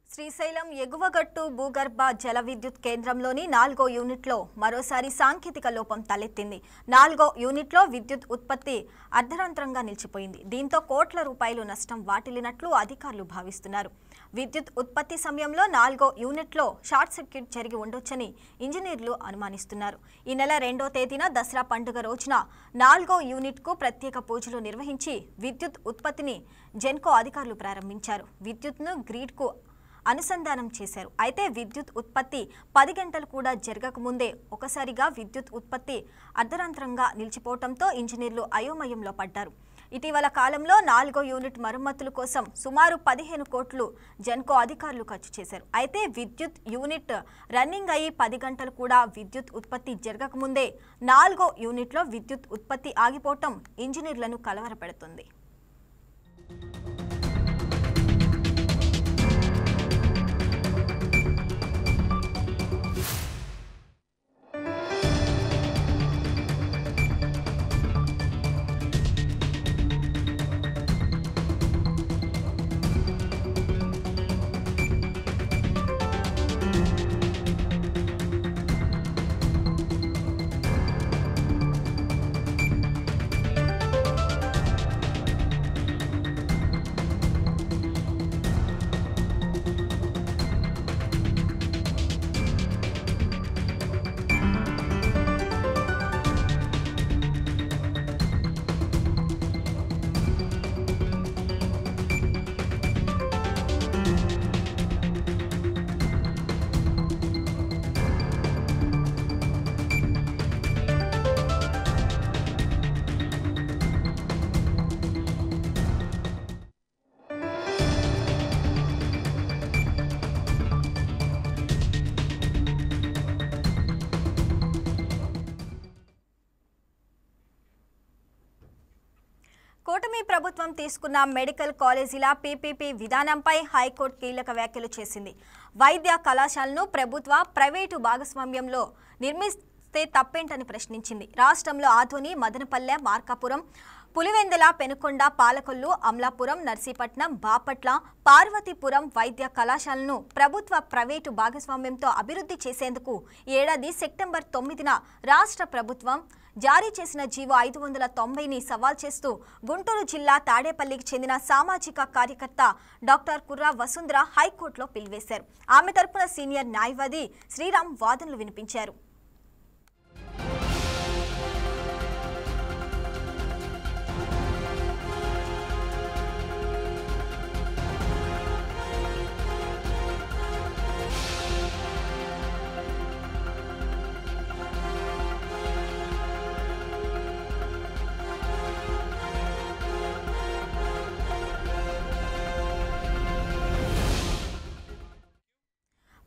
శ్రీశైలం ఎగువగట్టు భూగర్భ జల విద్యుత్ కేంద్రంలోని 4వ యూనిట్లో మరోసారి సాంకేతిక లోపం తలెత్తింది. 4వ యూనిట్లో విద్యుత్ ఉత్పత్తి అర్ధరాంతరంగా నిలిచిపోయింది. దీంతో కోట్ల రూపాయలు నష్టం వాటిల్లినట్లు అధికారులు భావిస్తున్నారు. విద్యుత్ ఉత్పత్తి సమయంలో 4వ యూనిట్లో షార్ట్ సర్క్యూట్ జరిగి ఉండొచ్చని ఇంజనీర్లు అనుమానిస్తున్నారు. ఈ నెల 2వ తేదీన దసరా పండుగ రోజున 4వ యూనిట్కు ప్రత్యేక పూజలు నిర్వహించి విద్యుత్ ఉత్పత్తిని జెన్కో అధికారులు ప్రారంభించారు. విద్యుత్ను గ్రిడ్కు అనుసంధానం చేశారు. అయితే విద్యుత్ ఉత్పత్తి 10 గంటలు కూడా జరగకముందే ఒకసారిగా విద్యుత్ ఉత్పత్తి అర్ధరాంతరంగా నిలిచిపోవడంతో ఇంజనీర్లు అయోమయంలో పడ్డారు. ఇటీవల కాలంలో 4వ యూనిట్ మరమ్మతుల కోసం సుమారు 15 కోట్లు జెన్కో అధికారులు ఖర్చు చేశారు. అయితే విద్యుత్ యూనిట్ రన్నింగ్ అయ్యి 10 గంటలు కూడా విద్యుత్ ఉత్పత్తి జరగకముందే 4వ యూనిట్లో విద్యుత్ ఉత్పత్తి ఆగిపోవటం ఇంజనీర్లను కలవరపెడుతుంది. కూటమి ప్రభుత్వం తీసుకున్న మెడికల్ కాలేజీల పీపీపీ విధానంపై హైకోర్టు కీలక వ్యాఖ్యలు చేసింది. వైద్య కళాశాలను ప్రభుత్వ ప్రైవేటు భాగస్వామ్యంలో నిర్మిస్తే తప్పేంటని ప్రశ్నించింది. రాష్ట్రంలో ఆధోని, మదనపల్లె, మార్కాపురం, పులివెందుల, పెనుకొండ, పాలకొల్లు, అమలాపురం, నర్సీపట్నం, బాపట్ల, పార్వతీపురం వైద్య కళాశాలను ప్రభుత్వ ప్రైవేటు భాగస్వామ్యంతో అభివృద్ధి చేసేందుకు ఏడాది సెప్టెంబర్ 9న రాష్ట్ర ప్రభుత్వం జారీ చేసిన జీవో 590ని సవాల్ చేస్తూ గుంటూరు జిల్లా తాడేపల్లికి చెందిన సామాజిక కార్యకర్త డాక్టర్ కుర్రా వసుంధర హైకోర్టులో పిలివేశారు. ఆమె తరపున సీనియర్ న్యాయవాది శ్రీరామ్ వాదనలు వినిపించారు.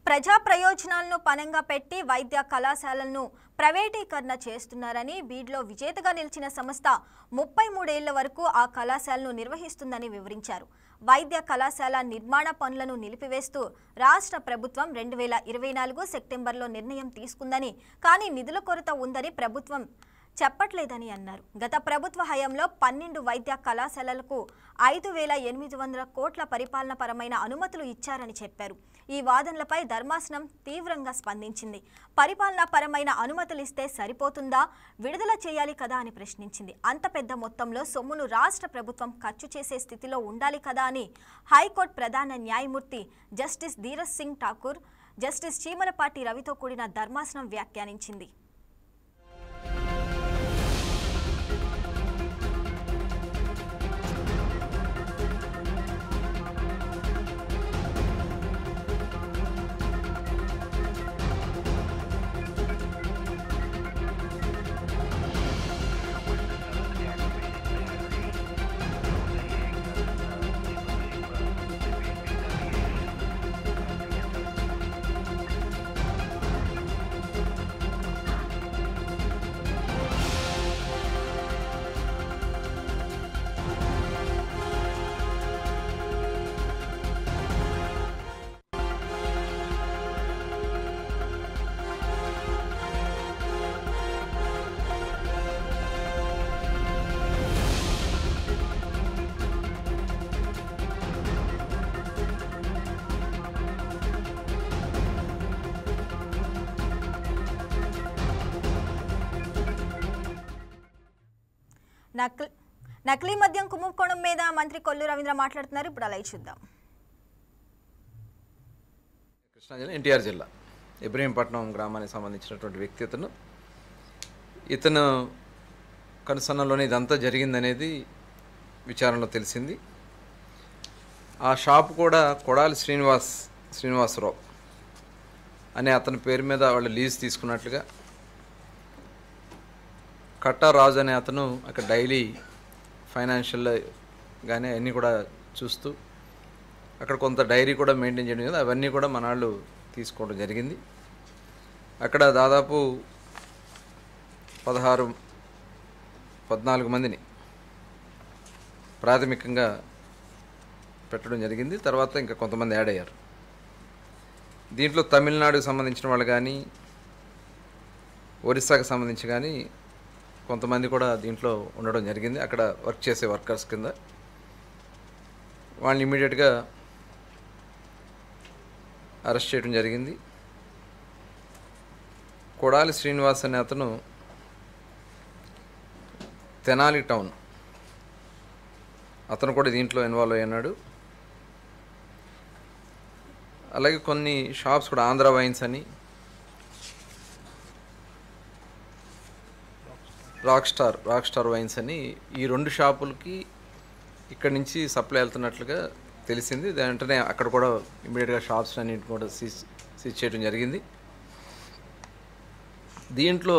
ప్రజా ప్రయోజనాలను పనంగా పెట్టి వైద్య కళాశాలలను ప్రైవేటీకరణ చేస్తున్నారని, బీడ్లో విజేతగా నిలిచిన సంస్థ 33 ఏళ్ల వరకు ఆ కళాశాలను నిర్వహిస్తుందని వివరించారు. వైద్య కళాశాల నిర్మాణ పనులను నిలిపివేస్తూ రాష్ట్ర ప్రభుత్వం 2024 సెప్టెంబర్లో నిర్ణయం తీసుకుందని, కానీ నిధుల కొరత ఉందని ప్రభుత్వం చెప్పట్లేదని అన్నారు. గత ప్రభుత్వ హయాంలో 12 వైద్య కళాశాలలకు 5,800 కోట్ల పరిపాలనపరమైన అనుమతులు ఇచ్చారని చెప్పారు. ఈ వాదనలపై ధర్మాసనం తీవ్రంగా స్పందించింది. పరిపాలనాపరమైన అనుమతులు ఇస్తే సరిపోతుందా, విడుదల చేయాలి కదా అని ప్రశ్నించింది. అంత పెద్ద మొత్తంలో సొమ్మును రాష్ట్ర ప్రభుత్వం ఖర్చు చేసే స్థితిలో ఉండాలి కదా అని హైకోర్టు ప్రధాన న్యాయమూర్తి జస్టిస్ ధీరజ్ సింగ్ ఠాకూర్, జస్టిస్ చీమలపాటి రవితో కూడిన ధర్మాసనం వ్యాఖ్యానించింది. నకిలీ మద్యం కుంభకోణం మీద మంత్రి కొల్లు రవీంద్ర మాట్లాడుతున్నారు. ఇప్పుడు అలా చూద్దాం. కృష్ణా జిల్లా ఎన్టీఆర్ జిల్లా ఇబ్రహీంపట్నం గ్రామానికి సంబంధించినటువంటి వ్యక్తి ఇతను కనుసన్నలోనే ఇదంతా జరిగిందనేది విచారణలో తెలిసింది. ఆ షాప్ కూడా కొడాలి శ్రీనివాస్ శ్రీనివాసరావు అనే అతని పేరు మీద వాళ్ళు లీజ్ తీసుకున్నట్లుగా, కట్టా రాజు అనే అతను అక్కడ డైలీ ఫైనాన్షియల్ కానీ అన్నీ కూడా చూస్తూ అక్కడ కొంత డైరీ కూడా మెయింటైన్ చేయడం జరిగింది. అవన్నీ కూడా మన వాళ్ళు తీసుకోవడం జరిగింది. అక్కడ దాదాపు 14 మందిని ప్రాథమికంగా పెట్టడం జరిగింది. తర్వాత ఇంకా కొంతమంది యాడ్ అయ్యారు. దీంట్లో తమిళనాడుకు సంబంధించిన వాళ్ళు కానీ ఒరిస్సాకు సంబంధించి కానీ కొంతమంది కూడా దీంట్లో ఉండడం జరిగింది. అక్కడ వర్క్ చేసే వర్కర్స్ కింద వాళ్ళని ఇమీడియట్గా అరెస్ట్ చేయడం జరిగింది. కొడాలి శ్రీనివాస్ అనే అతను తెనాలి టౌన్ అతను కూడా దీంట్లో ఇన్వాల్వ్ అయ్యాడు. అలాగే కొన్ని షాప్స్ కూడా ఆంధ్ర వైన్స్ అని, రాక్ స్టార్ వైన్స్ అని ఈ 2 షాపులకి ఇక్కడి నుంచి సప్లై వెళ్తున్నట్లుగా తెలిసింది. వెంటనే అక్కడ కూడా ఇమీడియట్గా షాప్స్ అన్నింటిని కూడా సీజ్ చేయడం జరిగింది. దీంట్లో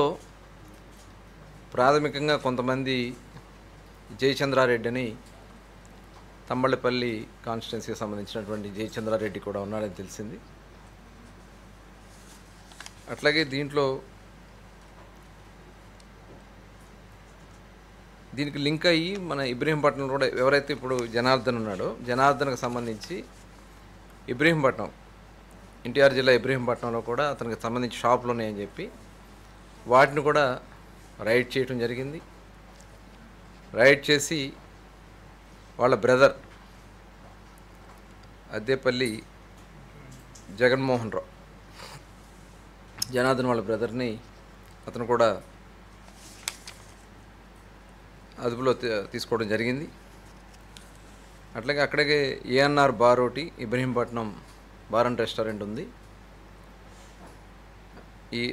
ప్రాథమికంగా కొంతమంది జయచంద్రారెడ్డి అని తంబళ్ళపల్లి కాన్స్టిట్యున్సీకి సంబంధించినటువంటి జయచంద్రారెడ్డి కూడా ఉన్నాడని తెలిసింది. అట్లాగే దీనికి లింక్ అయ్యి మన ఇబ్రహీంపట్నం కూడా ఎవరైతే ఇప్పుడు జనార్దన్ ఉన్నాడో జనార్దన్కి సంబంధించి ఇబ్రహీంపట్నం ఎన్టీఆర్ జిల్లా ఇబ్రహీంపట్నంలో కూడా అతనికి సంబంధించి షాపులు ఉన్నాయని చెప్పి వాటిని కూడా రైడ్ చేయడం జరిగింది. రైడ్ చేసి వాళ్ళ బ్రదర్ అద్దేపల్లి జగన్మోహన్ రావు జనార్దన్ వాళ్ళ బ్రదర్ని అతను కూడా అదుపులో తీసుకోవడం జరిగింది. అట్లాగే అక్కడికే ఏఎన్ఆర్ బార్ ఒకటి ఇబ్రహీంపట్నం బార్ అండ్ రెస్టారెంట్ ఉంది.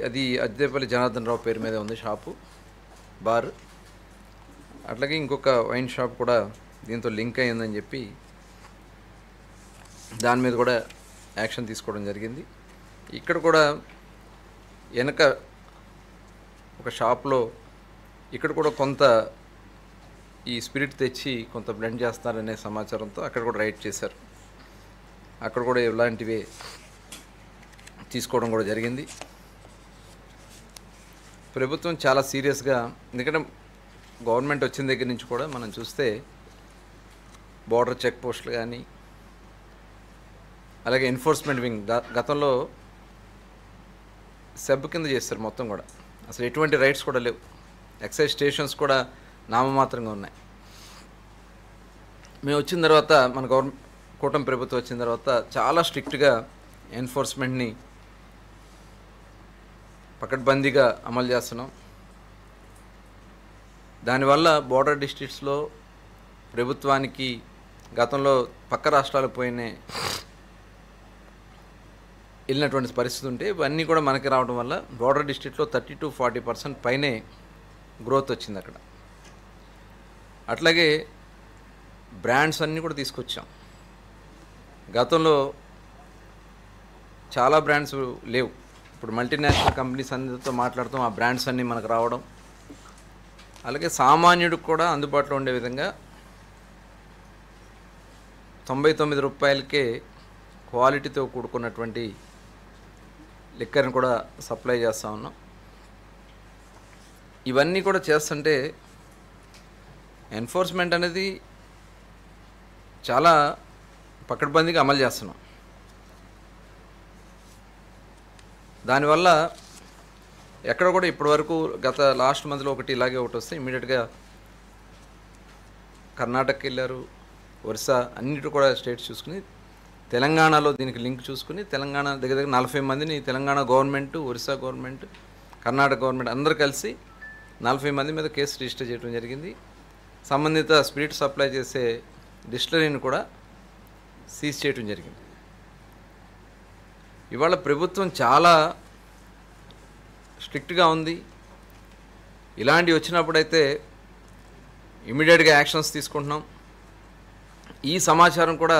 అది అద్దేపల్లి జనార్దన్ రావు పేరు మీద ఉంది షాపు బార్. అట్లాగే ఇంకొక వైన్ షాప్ కూడా దీంతో లింక్ అయ్యిందని చెప్పి దాని మీద కూడా యాక్షన్ తీసుకోవడం జరిగింది. ఇక్కడ కూడా వెనక ఒక షాప్లో ఇక్కడ కూడా కొంత ఈ స్పిరిట్ తెచ్చి కొంత బ్లెండ్ చేస్తారనే సమాచారంతో అక్కడ కూడా రైడ్ చేశారు. అక్కడ కూడా ఇలాంటివే తీసుకోవడం కూడా జరిగింది. ప్రభుత్వం చాలా సీరియస్గా, ఎందుకంటే గవర్నమెంట్ వచ్చిన దగ్గర నుంచి కూడా మనం చూస్తే బోర్డర్ చెక్ పోస్టులు కానీ అలాగే ఎన్ఫోర్స్మెంట్ వింగ్ గతంలో సెబ్ కింద చేస్తారు మొత్తం కూడా. అసలు ఎటువంటి రైట్స్ కూడా లేవు. ఎక్సైజ్ స్టేషన్స్ కూడా నామమాత్రంగా ఉన్నాయి. మేము వచ్చిన తర్వాత మన కూటమి ప్రభుత్వం వచ్చిన తర్వాత చాలా స్ట్రిక్ట్గా ఎన్ఫోర్స్మెంట్ని పకడ్బందీగా అమలు చేస్తున్నాం. దానివల్ల బోర్డర్ డిస్ట్రిక్ట్స్లో ప్రభుత్వానికి గతంలో పక్క రాష్ట్రాలకు వెళ్ళినటువంటి పరిస్థితి ఉంటే ఇవన్నీ కూడా మనకి రావడం వల్ల బోర్డర్ డిస్ట్రిక్ట్లో 30 to 40% పైనే గ్రోత్ వచ్చింది అక్కడ. అట్లాగే బ్రాండ్స్ అన్నీ కూడా తీసుకొచ్చాం. గతంలో చాలా బ్రాండ్స్ లేవు. ఇప్పుడు మల్టీనేషనల్ కంపెనీస్ అందరితో మాట్లాడుతాం, ఆ బ్రాండ్స్ అన్నీ మనకు రావడం. అలాగే సామాన్యుడికి కూడా అందుబాటులో ఉండే విధంగా 99 రూపాయలకే క్వాలిటీతో కూడుకున్నటువంటి లిక్కర్ని కూడా సప్లై చేస్తూ ఉన్నాం. ఇవన్నీ కూడా చేస్తుంటే ఎన్ఫోర్స్మెంట్ అనేది చాలా పకడ్బందీగా అమలు చేస్తున్నాం. దానివల్ల ఎక్కడ కూడా ఇప్పటివరకు లాస్ట్ మంత్లో ఒకటి వస్తే ఇమీడియట్గా కర్ణాటకకి వెళ్ళారు, ఒరిస్సా అన్నిటి కూడా స్టేట్స్ చూసుకుని తెలంగాణలో దీనికి లింక్ చూసుకుని తెలంగాణ దగ్గర 40 మందిని Telangana government, Orissa government, Karnataka government అందరూ కలిసి 40 మంది మీద కేసు రిజిస్టర్ చేయడం జరిగింది. సంబంధిత స్పిరిట్ సప్లై చేసే డిస్టిలరీని కూడా సీజ్ చేయడం జరిగింది. ఇవాళ ప్రభుత్వం చాలా స్ట్రిక్ట్గా ఉంది. ఇలాంటివి వచ్చినప్పుడైతే ఇమీడియట్గా యాక్షన్స్ తీసుకుంటున్నాం. ఈ సమాచారం కూడా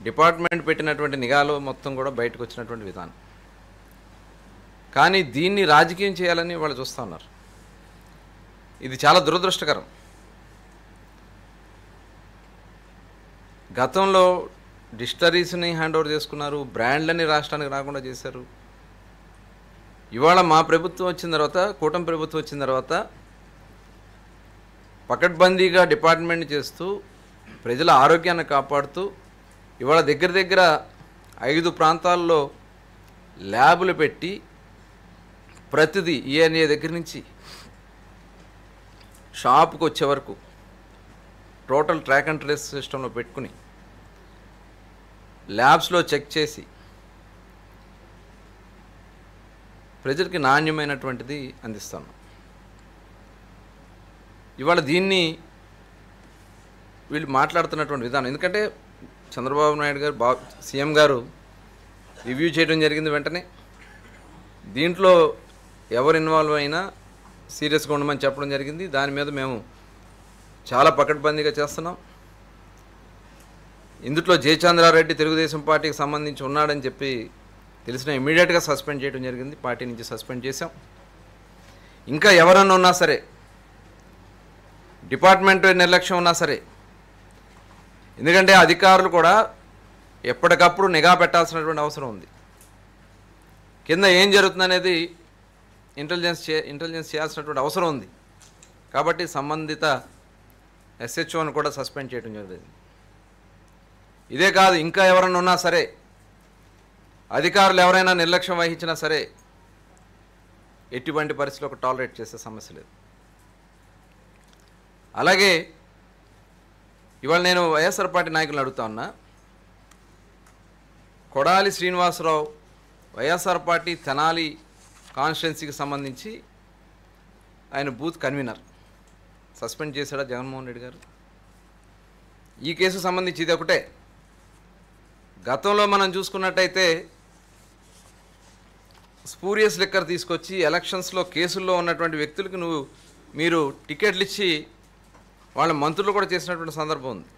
డిపార్ట్మెంట్ పెట్టినటువంటి నిఘాలో మొత్తం కూడా బయటకు వచ్చినటువంటి విధానం. కానీ దీన్ని రాజకీయం చేయాలని వాళ్ళు చూస్తూ ఉన్నారు. ఇది చాలా దురదృష్టకరం. గతంలో డిస్టరీస్ని హ్యాండ్ ఓవర్ చేసుకున్నారు, బ్రాండ్లని రాష్ట్రానికి రాకుండా చేశారు. ఇవాళ మా ప్రభుత్వం వచ్చిన తర్వాత, కూటమి ప్రభుత్వం వచ్చిన తర్వాత పకడ్బందీగా డిపార్ట్మెంట్ చేస్తూ ప్రజల ఆరోగ్యాన్ని కాపాడుతూ ఇవాళ దగ్గర దగ్గర 5 ప్రాంతాల్లో ల్యాబులు పెట్టి ప్రతిదీ ఈఎన్ఏ దగ్గర నుంచి షాపుకి వచ్చే వరకు టోటల్ ట్రాక్ అండ్ ట్రేస్ సిస్టంలో పెట్టుకుని ల్యాబ్స్లో చెక్ చేసి ప్రజలకి నాణ్యమైనటువంటిది అందిస్తాను. ఇవాళ దీన్ని వీళ్ళు మాట్లాడుతున్నటువంటి విధానం, ఎందుకంటే చంద్రబాబు నాయుడు గారు సీఎం గారు రివ్యూ చేయడం జరిగింది. వెంటనే దీంట్లో ఎవరు ఇన్వాల్వ్ అయినా సీరియస్గా ఉండమని చెప్పడం జరిగింది. దాని మీద మేము చాలా పకడ్బందీగా చేస్తున్నాం. ఇందులో జయచంద్రారెడ్డి తెలుగుదేశం పార్టీకి సంబంధించి ఉన్నాడని చెప్పి తెలిసిన ఇమీడియట్గా సస్పెండ్ చేయడం జరిగింది. పార్టీ నుంచి సస్పెండ్ చేశాం. ఇంకా ఎవరన్నా ఉన్నా సరే, డిపార్ట్మెంట్ నిర్లక్ష్యం ఉన్నా సరే, ఎందుకంటే అధికారులు కూడా ఎప్పటికప్పుడు నిఘా పెట్టాల్సినటువంటి అవసరం ఉంది. కింద ఏం జరుగుతుందనేది ఇంటెలిజెన్స్ చేయాల్సినటువంటి అవసరం ఉంది. కాబట్టి సంబంధిత ఎస్హెచ్ఓని కూడా సస్పెండ్ చేయడం జరిగింది. ఇదే కాదు, ఇంకా ఎవరైనా ఉన్నా సరే, అధికారులు ఎవరైనా నిర్లక్ష్యం వహించినా సరే ఎటువంటి పరిస్థితుల్లో టాలరేట్ చేసే సమస్య లేదు. అలాగే ఇవాళ నేను వైఎస్ఆర్ పార్టీ నాయకులను అడుగుతా ఉన్నా, కొడాలి శ్రీనివాసరావు వైఎస్ఆర్ పార్టీ తెనాలి కాన్స్టిట్యున్సీకి సంబంధించి ఆయన బూత్ కన్వీనర్, సస్పెండ్ చేశాడా జగన్మోహన్ రెడ్డి గారు? ఈ కేసు సంబంధించి ఇది ఒకటే. గతంలో మనం చూసుకున్నట్టయితే స్పూరియస్ లిక్కర్ తీసుకొచ్చి ఎలక్షన్స్లో కేసుల్లో ఉన్నటువంటి వ్యక్తులకు మీరు టికెట్లు ఇచ్చి వాళ్ళ మంత్రులు కూడా చేసినటువంటి సందర్భం ఉంది.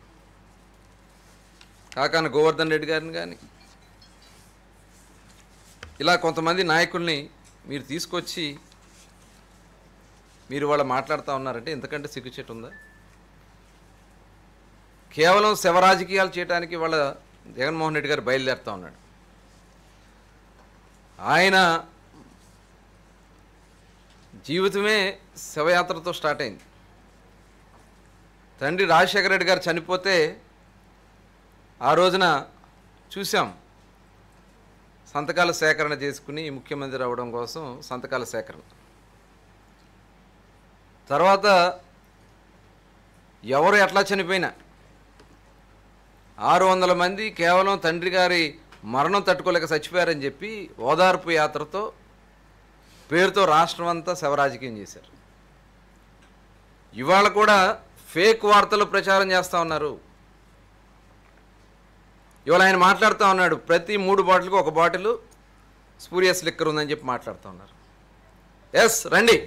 కాకాన గోవర్ధన్ రెడ్డి గారిని కానీ ఇలా కొంతమంది నాయకుల్ని మీరు తీసుకొచ్చి మీరు వాళ్ళు మాట్లాడుతూ ఉన్నారంటే ఇంతకంటే సిగ్గుచేటు ఉందా? కేవలం శవరాజకీయాలు చేయడానికి వాళ్ళ జగన్మోహన్ రెడ్డి గారు బయలుదేరుతూ ఉన్నాడు. ఆయన జీవితమే శవయాత్రతో స్టార్ట్ అయింది. తండ్రి రాజశేఖర రెడ్డి గారు చనిపోతే ఆ రోజున చూసాం, సంతకాల సేకరణ చేసుకుని ముఖ్యమంత్రి అవ్వడం కోసం సంతకాల సేకరణ. తర్వాత ఎవరు ఎట్లా చనిపోయినా 600 మంది కేవలం తండ్రి గారి మరణం తట్టుకోలేక చచ్చిపోయారని చెప్పి ఓదార్పు యాత్రతో పేరుతో రాష్ట్రం అంతా శవరాజకీయం చేశారు. ఇవాళ కూడా ఫేక్ వార్తలు ప్రచారం చేస్తూ ఉన్నారు. ఇవాళ ఆయన మాట్లాడుతూ ఉన్నాడు, ప్రతి 3 బాటిల్కి 1 బాటిల్ స్పూరియస్ లిక్కర్ ఉందని చెప్పి మాట్లాడుతూ ఉన్నారు. ఎస్, రండి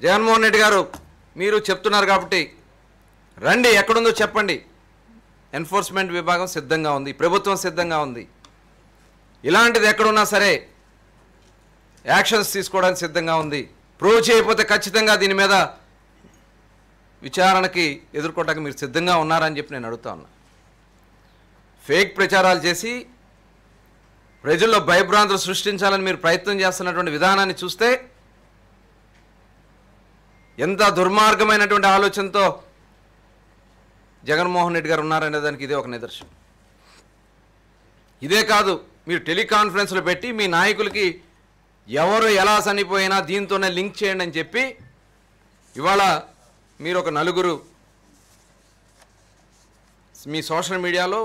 జగన్మోహన్ రెడ్డి గారు, మీరు చెప్తున్నారు కాబట్టి రండి, ఎక్కడుందో చెప్పండి. ఎన్ఫోర్స్మెంట్ విభాగం సిద్ధంగా ఉంది, ప్రభుత్వం సిద్ధంగా ఉంది. ఇలాంటిది ఎక్కడున్నా సరే యాక్షన్స్ తీసుకోవడానికి సిద్ధంగా ఉంది. ప్రూవ్ చేయకపోతే ఖచ్చితంగా దీని మీద విచారణకి ఎదుర్కోవడానికి మీరు సిద్ధంగా ఉన్నారని చెప్పి నేను అడుగుతా ఉన్నా. ఫేక్ ప్రచారాలు చేసి ప్రజల్లో భయభ్రాంతులు సృష్టించాలని మీరు ప్రయత్నం చేస్తున్నటువంటి విధానాన్ని చూస్తే ఎంత దుర్మార్గమైనటువంటి ఆలోచనతో జగన్మోహన్ రెడ్డి గారు ఉన్నారనే దానికి ఇదే ఒక నిదర్శనం. ఇదే కాదు, మీరు టెలికాన్ఫరెన్స్లు పెట్టి మీ నాయకులకి ఎవరు ఎలా చనిపోయినా దీంతోనే లింక్ చేయండి అని చెప్పి ఇవాళ మీరు ఒక 4 మీ సోషల్ మీడియాలో,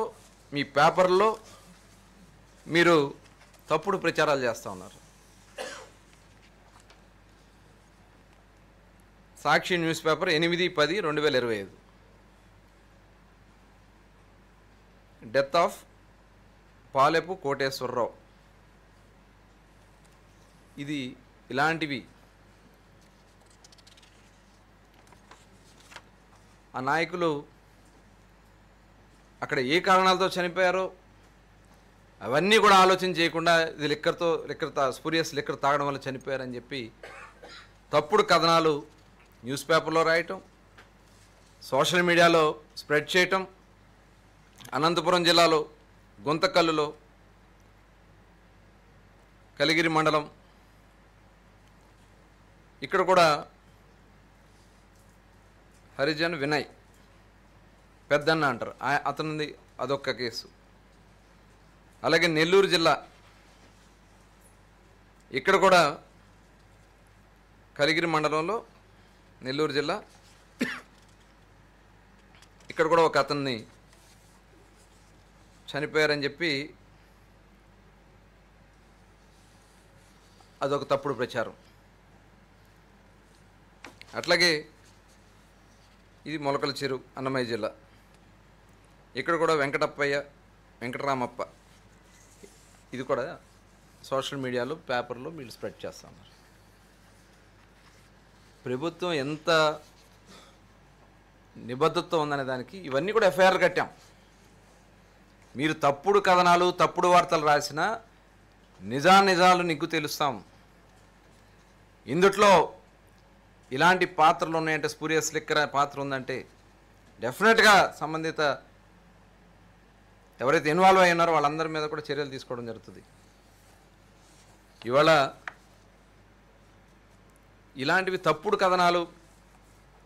మీ పేపర్లో మీరు తప్పుడు ప్రచారాలు చేస్తూ ఉన్నారు. Sakshi news paper 8/10/2025 death of Palepu Koteswararao. ఇది ఇలాంటివి ఆ నాయకులు అక్కడ ఏ కారణాలతో చనిపోయారో అవన్నీ కూడా ఆలోచన చేయకుండా ఇది స్పూరియస్ లిక్కర్ తాగడం వల్ల చనిపోయారని చెప్పి తప్పుడు కథనాలు న్యూస్ పేపర్లో రాయటం, సోషల్ మీడియాలో స్ప్రెడ్ చేయటం. అనంతపురం జిల్లాలో గుంతకల్లులో కలిగిరి మండలం ఇక్కడ కూడా హరిజన్ వినయ్ పెద్దన్న అంటారు, అతనిది అదొక్క కేసు. అలాగే నెల్లూరు జిల్లా ఇక్కడ కూడా కలిగిరి మండలంలో నెల్లూరు జిల్లా ఇక్కడ కూడా ఒక అతన్ని చనిపోయారని చెప్పి అదొక తప్పుడు ప్రచారం. అట్లాగే ఇది మొలకల చెరువు అన్నమయ్య జిల్లా ఇక్కడ కూడా వెంకటరామప్ప ఇది కూడా సోషల్ మీడియాలో పేపర్లో వీళ్ళు స్ప్రెడ్ చేస్తున్నారు. ప్రభుత్వం ఎంత నిబద్ధతతో ఉందనే దానికి ఇవన్నీ కూడా ఎఫ్ఐఆర్లు కట్టాం. మీరు తప్పుడు కథనాలు తప్పుడు వార్తలు రాసినా నిజాలు నీకు తెలుస్తాం. ఇందుట్లో ఇలాంటి పాత్రలు ఉన్నాయంటే స్పూరియస్ లిక్కర్ పాత్ర ఉందంటే డెఫినెట్గా సంబంధిత ఎవరైతే ఇన్వాల్వ్ అయి ఉన్నారో వాళ్ళందరి మీద కూడా చర్యలు తీసుకోవడం జరుగుతుంది. ఇవాళ ఇలాంటివి తప్పుడు కథనాలు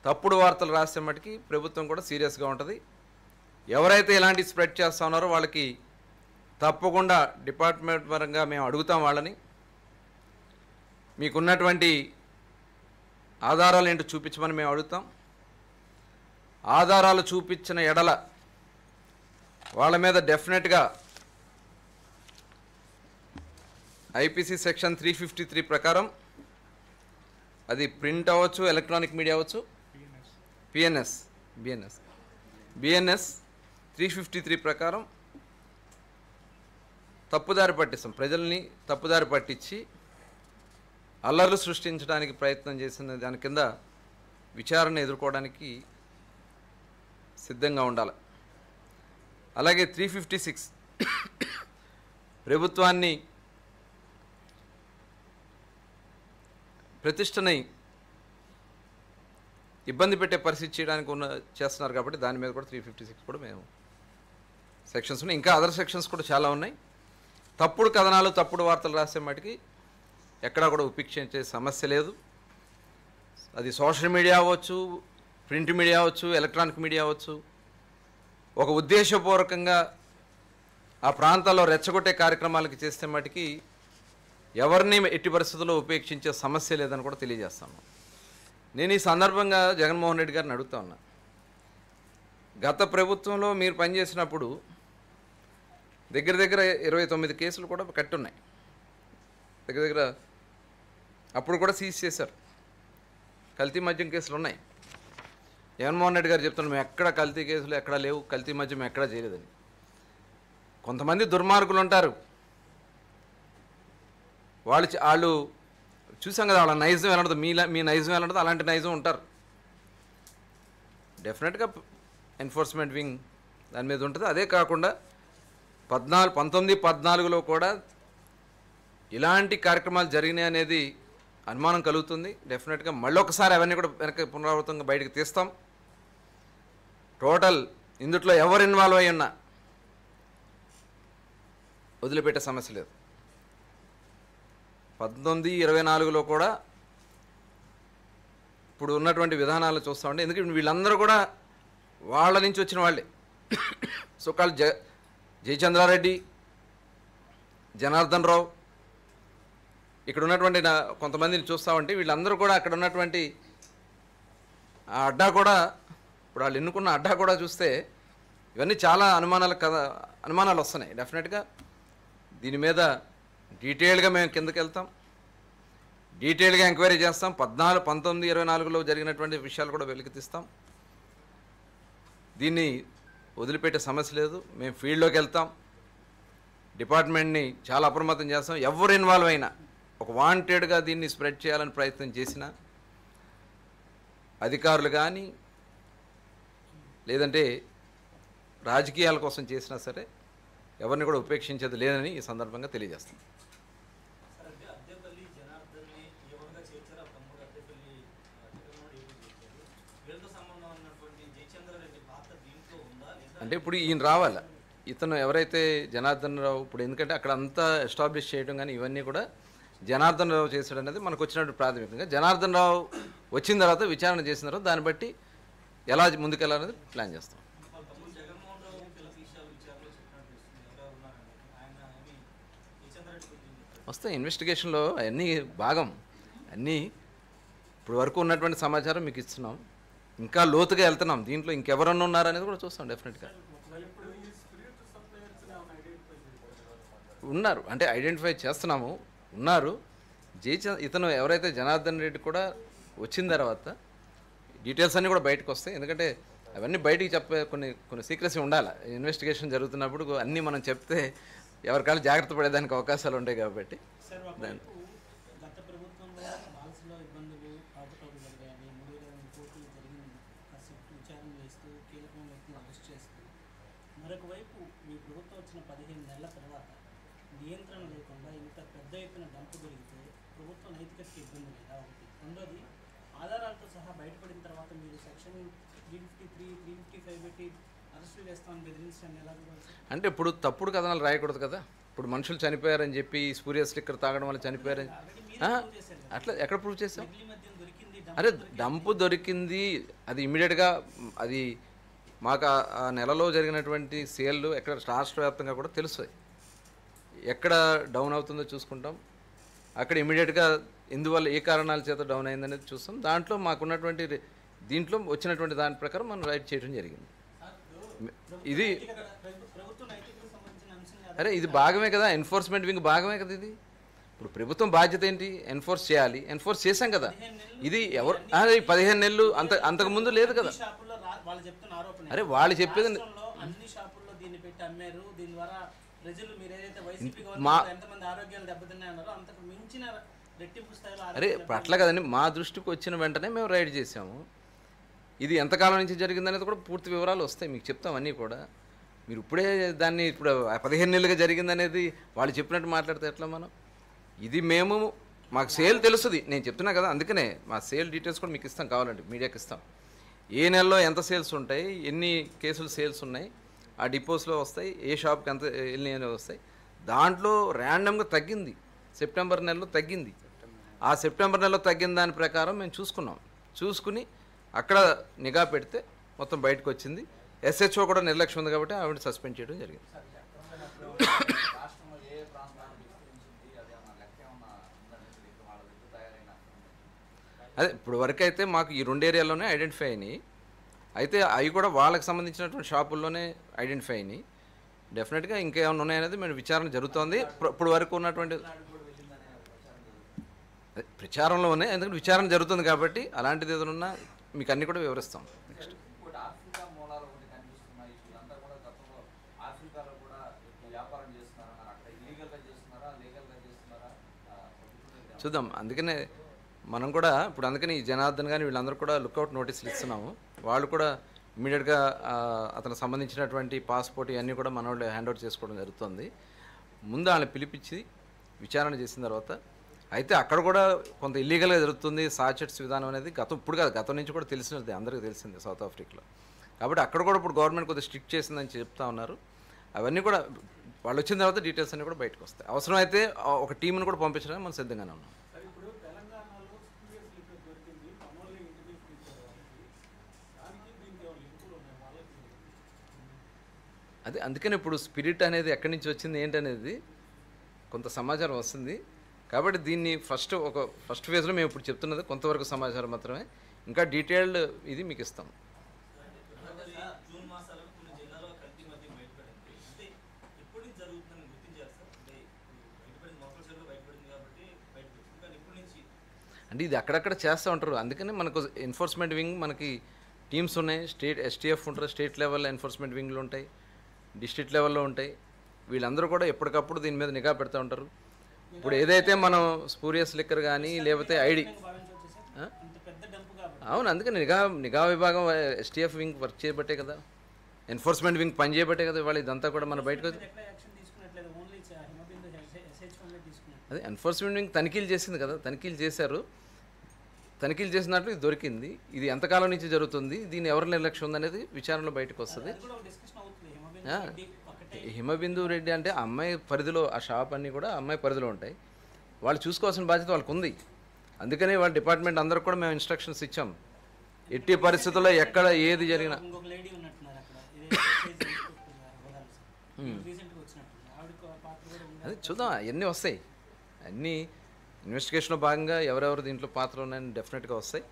తప్పుడు వార్తలు రాసే మటుకి ప్రభుత్వం కూడా సీరియస్గా ఉంటుంది. ఎవరైతే ఇలాంటి స్ప్రెడ్ చేస్తూ ఉన్నారో వాళ్ళకి తప్పకుండా డిపార్ట్మెంట్ పరంగా మేము అడుగుతాం. వాళ్ళని మీకున్నటువంటి ఆధారాలు ఏంటో చూపించమని మేము అడుగుతాం. ఆధారాలు చూపించిన ఎడల వాళ్ళ మీద డెఫినెట్గా ఐపీసీ సెక్షన్ 353 ప్రకారం అది ప్రింట్ అవ్వచ్చు, ఎలక్ట్రానిక్ మీడియా అవ్వచ్చు, బిఎన్ఎస్ 353 ప్రకారం తప్పుదారి పట్టిస్తాం. ప్రజల్ని తప్పుదారి పట్టించి అల్లర్లు సృష్టించడానికి ప్రయత్నం చేసిన దాని కింద విచారణ ఎదుర్కోవడానికి సిద్ధంగా ఉండాలి. అలాగే 356 ప్రభుత్వాన్ని ప్రతిష్టని ఇబ్బంది పెట్టే పరిస్థితి చేయడానికి చేస్తున్నారు కాబట్టి దాని మీద కూడా 356 కూడా మేము సెక్షన్స్ ఉన్నాయి. ఇంకా అదర్ సెక్షన్స్ కూడా చాలా ఉన్నాయి. తప్పుడు కథనాలు తప్పుడు వార్తలు రాసే మటుకి ఎక్కడా కూడా ఉపేక్షించే సమస్య లేదు. అది సోషల్ మీడియా అవ్వచ్చు, ప్రింట్ మీడియా అవ్వచ్చు, ఎలక్ట్రానిక్ మీడియా అవ్వచ్చు. ఒక ఉద్దేశపూర్వకంగా ఆ ప్రాంతాల్లో రెచ్చగొట్టే కార్యక్రమాలకి చేస్తే మటుకి ఎవరిని ఎట్టి పరిస్థితుల్లో ఉపేక్షించే సమస్య లేదని కూడా తెలియజేస్తాను. నేను ఈ సందర్భంగా జగన్మోహన్ రెడ్డి గారిని అడుగుతా ఉన్నా, గత ప్రభుత్వంలో మీరు పనిచేసినప్పుడు దగ్గర 29 కేసులు కూడా కట్టున్నాయి. దగ్గర అప్పుడు కూడా సీజ్ చేశారు. కల్తీ మద్యం కేసులు ఉన్నాయి. జగన్మోహన్ రెడ్డి గారు చెప్తున్నారు మేము ఎక్కడ కల్తీ కేసులు ఎక్కడా లేవు, కల్తీ మద్యం ఎక్కడా చేయలేదని. కొంతమంది దుర్మార్గులు ఉంటారు, వాళ్ళు చూసాం కదా, వాళ్ళ నైజం ఎలా ఉంటుంది, మీ నైజం ఎలా ఉంటుంది అలాంటి నైజం ఉంటారు. డెఫినెట్గా ఎన్ఫోర్స్మెంట్ వింగ్ దాని మీద ఉంటుంది. అదే కాకుండా 1914లో కూడా ఇలాంటి కార్యక్రమాలు జరిగినాయి అనేది అనుమానం కలుగుతుంది. డెఫినెట్గా మళ్ళొకసారి అవన్నీ కూడా వెనక పునరావృతంగా బయటకు తీస్తాం. టోటల్ ఇందుట్లో ఎవరు ఇన్వాల్వ్ అయ్యి ఉన్నా వదిలిపెట్టే సమస్య లేదు. 1924లో కూడా ఇప్పుడు ఉన్నటువంటి విధానాలు చూస్తూ ఉంటే, ఎందుకంటే వీళ్ళందరూ కూడా వాళ్ళ నుంచి వచ్చిన వాళ్ళే. సోకాల్ జయచంద్రారెడ్డి, జనార్దన్ రావు, ఇక్కడ ఉన్నటువంటి కొంతమందిని చూస్తూ ఉంటే వీళ్ళందరూ కూడా అక్కడ ఉన్నటువంటి ఆ అడ్డా కూడా, ఇప్పుడు వాళ్ళు ఎన్నుకున్న అడ్డా కూడా చూస్తే ఇవన్నీ చాలా అనుమానాలు వస్తున్నాయి. డెఫినెట్గా దీని మీద డీటెయిల్గా మేము కిందకి వెళ్తాం, డీటెయిల్గా ఎంక్వైరీ చేస్తాం. 1924లో జరిగినటువంటి విషయాలు కూడా వెలికితీస్తాం. దీన్ని వదిలిపెట్టే సమస్య లేదు. మేము ఫీల్డ్లోకి వెళ్తాం, డిపార్ట్మెంట్ని చాలా అప్రమత్తం చేస్తాం. ఎవరు ఇన్వాల్వ్ అయినా, ఒక వాంటెడ్గా దీన్ని స్ప్రెడ్ చేయాలని ప్రయత్నం చేసిన అధికారులు కానీ లేదంటే రాజకీయాల కోసం చేసినా సరే ఎవరిని కూడా ఉపేక్షించేది లేదని ఈ సందర్భంగా తెలియజేస్తాం. అంటే ఇప్పుడు ఈయన రావాలి, ఇతను ఎవరైతే జనార్దన్ రావు, ఇప్పుడు ఎందుకంటే అక్కడ అంతా ఎస్టాబ్లిష్ చేయడం కానీ ఇవన్నీ కూడా జనార్దన్ రావు చేశాడు అనేది మనకు వచ్చినట్టు ప్రాథమికంగా. జనార్దన్ రావు వచ్చిన తర్వాత విచారణ చేసిన తర్వాత దాన్ని బట్టి ఎలా ముందుకెళ్ళాలనేది ప్లాన్ చేస్తాం. వస్తాయి ఇన్వెస్టిగేషన్లో అన్నీ భాగం, అన్నీ ఇప్పుడు వరకు ఉన్నటువంటి సమాచారం మీకు ఇస్తున్నాం, ఇంకా లోతుగా వెళ్తున్నాం, దీంట్లో ఇంకెవరన్నా ఉన్నారనేది కూడా చూస్తాం. డెఫినెట్గా ఉన్నారు, అంటే ఐడెంటిఫై చేస్తున్నాము, ఉన్నారు. ఇతను ఎవరైతే జనార్దన్ రెడ్డి కూడా వచ్చిన తర్వాత డీటెయిల్స్ అన్నీ కూడా బయటకు వస్తాయి. ఎందుకంటే అవన్నీ బయటికి చెప్పే కొన్ని సీక్రెసీ ఉండాలి. ఇన్వెస్టిగేషన్ జరుగుతున్నప్పుడు అన్నీ మనం చెప్తే ఎవరికాళ్ళు జాగ్రత్త పడేదానికి అవకాశాలు ఉంటాయి కాబట్టి గత ప్రభుత్వంలో మాల్స్లో ఇబ్బందులు ఆపుటోపులు కానీ 3,000 కోట్లు జరిగింది విచారణ చేస్తూ కీలకమైన వ్యక్తులను అరెస్ట్ చేస్తూ, మరొక వైపు మీ ప్రభుత్వం వచ్చిన 15 నెలల తర్వాత నియంత్రణ లేకుండా ఇంత పెద్ద ఎత్తున డంపు దొరికితే ప్రభుత్వ నైతికతకి ఇబ్బంది లేదా? ఒకటి. రెండోది, ఆధారాలతో సహా బయటపడిన తర్వాత మీరు సెక్షన్ 353, 355 పెట్టి అరెస్టులు చేస్తామని బెదిరించండి ఎలా చూడాలి? అంటే ఇప్పుడు తప్పుడు కథనాలు రాయకూడదు కదా. ఇప్పుడు మనుషులు చనిపోయారని చెప్పి స్పూరియస్ లిక్కర్ తాగడం వల్ల చనిపోయారని అట్లా ఎక్కడ ప్రూవ్ చేసాం? అరే డంపు దొరికింది, అది ఇమీడియట్గా అది మాకు ఆ నెలలో జరిగినటువంటి సేల్లు ఎక్కడ రాష్ట్ర వ్యాప్తంగా కూడా తెలుస్తాయి. ఎక్కడ డౌన్ అవుతుందో చూసుకుంటాం, అక్కడ ఇమీడియట్గా ఎందువల్ల ఏ కారణాల చేత డౌన్ అయిందనేది చూస్తాం. దాంట్లో మాకున్నటువంటి దీంట్లో వచ్చినటువంటి దాని ప్రకారం మనం రైట్ చేయడం జరిగింది. ఇది అరే ఇది భాగమే కదా, ఎన్ఫోర్స్మెంట్ వింగ్ భాగమే కదా. ఇది ఇప్పుడు ప్రభుత్వం బాధ్యత ఏంటి? ఎన్ఫోర్స్ చేయాలి, ఎన్ఫోర్స్ చేశాం కదా. ఇది ఎవరు 15 నెలలు అంతకుముందు లేదు కదా. అరే వాళ్ళు చెప్పేది అరే అట్లా కదండి, మా దృష్టికి వచ్చిన వెంటనే మేము రైడ్ చేసాము. ఇది ఎంతకాలం నుంచి జరిగిందనేది కూడా పూర్తి వివరాలు వస్తాయి, మీకు చెప్తాం అన్నీ కూడా. మీరు ఇప్పుడే దాన్ని ఇప్పుడు 15 నెలలుగా జరిగిందనేది వాళ్ళు చెప్పినట్టు మాట్లాడితే ఎట్లా మనం? ఇది మాకు సేల్ తెలుస్తుంది, నేను చెప్తున్నా కదా. అందుకనే మా సేల్ డీటెయిల్స్ కూడా మీకు ఇస్తాం, కావాలంటే మీడియాకి ఇస్తాం. ఏ నెలలో ఎంత సేల్స్ ఉంటాయి, ఎన్ని కేసులు సేల్స్ ఉన్నాయి, ఆ డిపోస్లో వస్తాయి, ఏ షాప్కి ఎంత వెళ్ళినాయని వస్తాయి. దాంట్లో ర్యాండమ్గా తగ్గింది, సెప్టెంబర్ నెలలో తగ్గింది. ఆ సెప్టెంబర్ నెలలో తగ్గిన దాని ప్రకారం మేము చూసుకుని అక్కడ నిఘా పెడితే మొత్తం బయటకు వచ్చింది. ఎస్హెచ్ఓ కూడా నిర్లక్ష్యం ఉంది కాబట్టి ఆవిడ సస్పెండ్ చేయడం జరిగింది. అదే ఇప్పుడు వరకు అయితే మాకు ఈ 2 ఏరియాల్లోనే ఐడెంటిఫై అయినాయి. అయితే అవి కూడా వాళ్ళకి సంబంధించినటువంటి షాపుల్లోనే ఐడెంటిఫై అయినాయి. డెఫినెట్గా ఇంకేమైనా ఉన్నాయనేది మేము విచారణ జరుగుతోంది. ఇప్పుడు వరకు ఉన్నటువంటి ప్రచారంలోనే, ఎందుకంటే విచారణ జరుగుతుంది కాబట్టి అలాంటిది ఏదైనా ఉన్నా మీకు అన్నీ కూడా వివరిస్తాం. నెక్స్ట్ చూద్దాం. అందుకనే మనం కూడా ఇప్పుడు అందుకని ఈ జనార్దన్ కానీ వీళ్ళందరూ కూడా లుక్అవుట్ నోటీసులు ఇస్తున్నాము. వాళ్ళు కూడా ఇమీడియట్గా అతనికి సంబంధించినటువంటి పాస్పోర్ట్ ఇవన్నీ కూడా మన వాళ్ళు హ్యాండ్ ఓవర్ చేసుకోవడం జరుగుతుంది. ముందు వాళ్ళని పిలిపించి విచారణ చేసిన తర్వాత అయితే అక్కడ కూడా కొంత ఇల్లీగల్గా జరుగుతుంది సాచెట్స్ విధానం అనేది. ఇప్పుడు కాదు, గతం నుంచి కూడా తెలిసినది, అందరికీ తెలిసింది సౌత్ ఆఫ్రికాలో. కాబట్టి అక్కడ కూడా ఇప్పుడు గవర్నమెంట్ కొద్దిగా స్ట్రిక్ట్ చేసిందని చెప్తా ఉన్నారు. అవన్నీ కూడా వాళ్ళు వచ్చిన తర్వాత డీటెయిల్స్ అన్నీ కూడా బయటకు వస్తాయి. అవసరమైతే ఒక టీంను కూడా పంపించడానికి మనం సిద్ధంగానే ఉన్నాం. అదే అందుకని ఇప్పుడు స్పిరిట్ అనేది ఎక్కడి నుంచి వచ్చింది ఏంటనేది కొంత సమాచారం వస్తుంది. కాబట్టి దీన్ని ఫస్ట్ ఫేజ్లో మేము ఇప్పుడు చెప్తున్నది కొంతవరకు సమాచారం మాత్రమే. ఇంకా డీటెయిల్డ్ ఇది మీకు ఇస్తాం. అంటే ఇది అక్కడక్కడ చేస్తూ ఉంటారు. అందుకని మనకు ఎన్ఫోర్స్మెంట్ వింగ్, మనకి టీమ్స్ ఉన్నాయి. స్టేట్ ఎస్టీఎఫ్ ఉంటారు, స్టేట్ లెవెల్ ఎన్ఫోర్స్మెంట్ వింగ్లు ఉంటాయి, డిస్ట్రిక్ట్ లెవెల్లో ఉంటాయి. వీళ్ళందరూ కూడా ఎప్పటికప్పుడు దీని మీద నిఘా పెడతా ఉంటారు. ఇప్పుడు ఏదైతే మనం స్పూరియస్ లిక్కర్ కానీ లేకపోతే ఐడి అవును, అందుకని నిఘా విభాగం ఎస్టీఎఫ్ వింగ్ వర్క్ చేయబట్టే కదా. ఎన్ఫోర్స్మెంట్ వింగ్ పని చేయబట్టే కదా ఇవాళ ఇదంతా కూడా మన బయటకు అదే ఎన్ఫోర్స్మెంట్ వింగ్ తనిఖీలు చేసింది కదా, తనిఖీలు చేశారు. తనిఖీలు చేసినట్లు ఇది దొరికింది. ఇది ఎంతకాలం నుంచి జరుగుతుంది, దీని ఎవరి నిర్లక్ష్యం ఉందనేది విచారణలో బయటకు వస్తుంది. హిమబిందు రెడ్డి అంటే ఆ అమ్మాయి పరిధిలో, ఆ షాప్ అన్నీ కూడా అమ్మాయి పరిధిలో ఉంటాయి. వాళ్ళు చూసుకోవాల్సిన బాధ్యత వాళ్ళకు ఉంది. అందుకని వాళ్ళ డిపార్ట్మెంట్ అందరికి కూడా మేము ఇన్స్ట్రక్షన్స్ ఇచ్చాం. ఎట్టి పరిస్థితుల్లో ఎక్కడ ఏది జరిగినా అది చూద్దాం, అవన్నీ వస్తాయి. అన్నీ ఇన్వెస్టిగేషన్లో భాగంగా ఎవరెవరు దీంట్లో పాత్ర ఉన్నాయని డెఫినెట్గా వస్తాయి.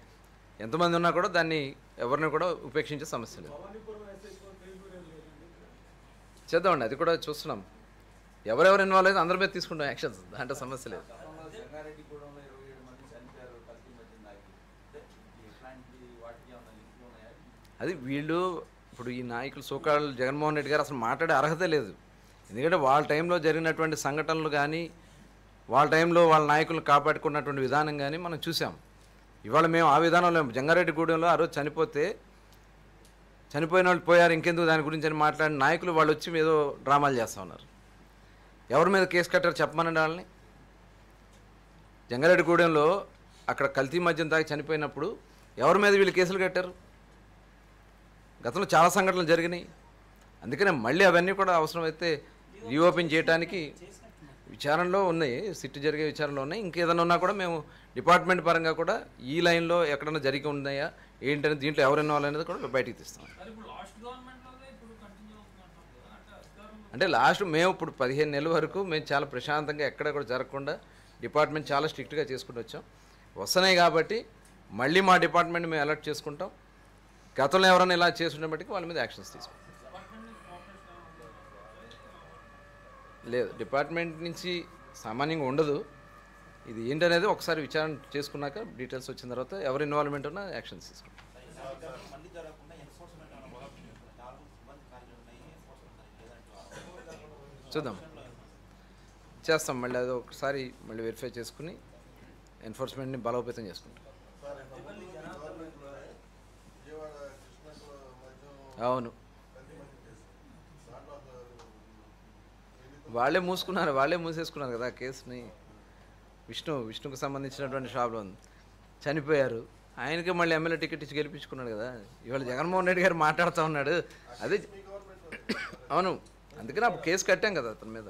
ఎంతమంది ఉన్నా కూడా దాన్ని ఎవరిని కూడా ఉపేక్షించే సమస్య లేదు. చేద్దామండి, అది కూడా చూస్తున్నాం. ఎవరెవరు ఇన్వాల్వ్ అయితే అందరి మీద తీసుకుంటాం యాక్షన్స్, దాంట్లో సమస్య లేదు. అది వీళ్ళు ఇప్పుడు ఈ నాయకులు సోకాళ్ళు జగన్మోహన్ రెడ్డి గారు అసలు మాట్లాడే అర్హత లేదు. ఎందుకంటే వాళ్ళ టైంలో జరిగినటువంటి సంఘటనలు కానీ, వాళ్ళ టైంలో వాళ్ళ నాయకులను కాపాడుకున్నటువంటి విధానం కానీ మనం చూసాం. ఇవాళ మేము ఆ విధానంలో జంగారెడ్డిగూడెంలో ఆ రోజు చనిపోయిన వాళ్ళు పోయారు, ఇంకెందుకు దాని గురించి అని మాట్లాడిన నాయకులు వాళ్ళు వచ్చి ఏదో డ్రామాలు చేస్తూ ఉన్నారు. ఎవరి మీద కేసు కట్టారు చెప్పమనండి వాళ్ళని. జంగారెడ్డిగూడెంలో అక్కడ కల్తీ మద్యం తాగి చనిపోయినప్పుడు ఎవరి మీద వీళ్ళు కేసులు కట్టారు? గతంలో చాలా సంఘటనలు జరిగినాయి. అందుకనే మళ్ళీ అవన్నీ కూడా అవసరమైతే రీఓపెన్ చేయడానికి విచారణలో ఉన్నాయి, సిట్ జరిగే విచారణలో ఉన్నాయి. ఇంకేదైనా ఉన్నా కూడా మేము డిపార్ట్మెంట్ పరంగా కూడా ఈ లైన్లో ఎక్కడైనా జరిగి ఉన్నాయా ఏంటనేది, దీంట్లో ఎవరు ఇన్వాల్వ్ అనేది కూడా బయటికి తీస్తాం. అంటే లాస్ట్ మేము ఇప్పుడు 15 నెలల వరకు మేము చాలా ప్రశాంతంగా ఎక్కడ కూడా జరగకుండా డిపార్ట్మెంట్ చాలా స్ట్రిక్ట్గా చేసుకుంటూ వచ్చాం. వస్తున్నాయి కాబట్టి మళ్ళీ మా డిపార్ట్మెంట్ మేము అలర్ట్ చేసుకుంటాం. గతంలో ఎవరైనా ఇలా చేస్తుండే బట్టి వాళ్ళ మీద యాక్షన్స్ తీసుకుంటాం. లేదు, డిపార్ట్మెంట్ నుంచి సామాన్యంగా ఉండదు. ఇది ఏంటనేది ఒకసారి విచారణ చేసుకున్నాక డీటెయిల్స్ వచ్చిన తర్వాత ఎవరి ఇన్వాల్వ్మెంట్ ఉన్నా యాక్షన్స్ తీసుకుంటాం. చూద్దాం, చేస్తాం. మళ్ళీ అది ఒకసారి మళ్ళీ వెరిఫై చేసుకుని ఎన్ఫోర్స్మెంట్ని బలోపేతం చేసుకుంటాం. అవును, వాళ్ళే మూసేసుకున్నారు కదా కేసుని. విష్ణుకు సంబంధించినటువంటి షాప్లో చనిపోయారు. ఆయనకి మళ్ళీ ఎమ్మెల్యే టికెట్ ఇచ్చి గెలిపించుకున్నాడు కదా. ఇవాళ జగన్మోహన్ రెడ్డి గారు మాట్లాడుతూ ఉన్నాడు. అదే అవును, అందుకని అప్పుడు కేసు కట్టాం కదా అతని మీద.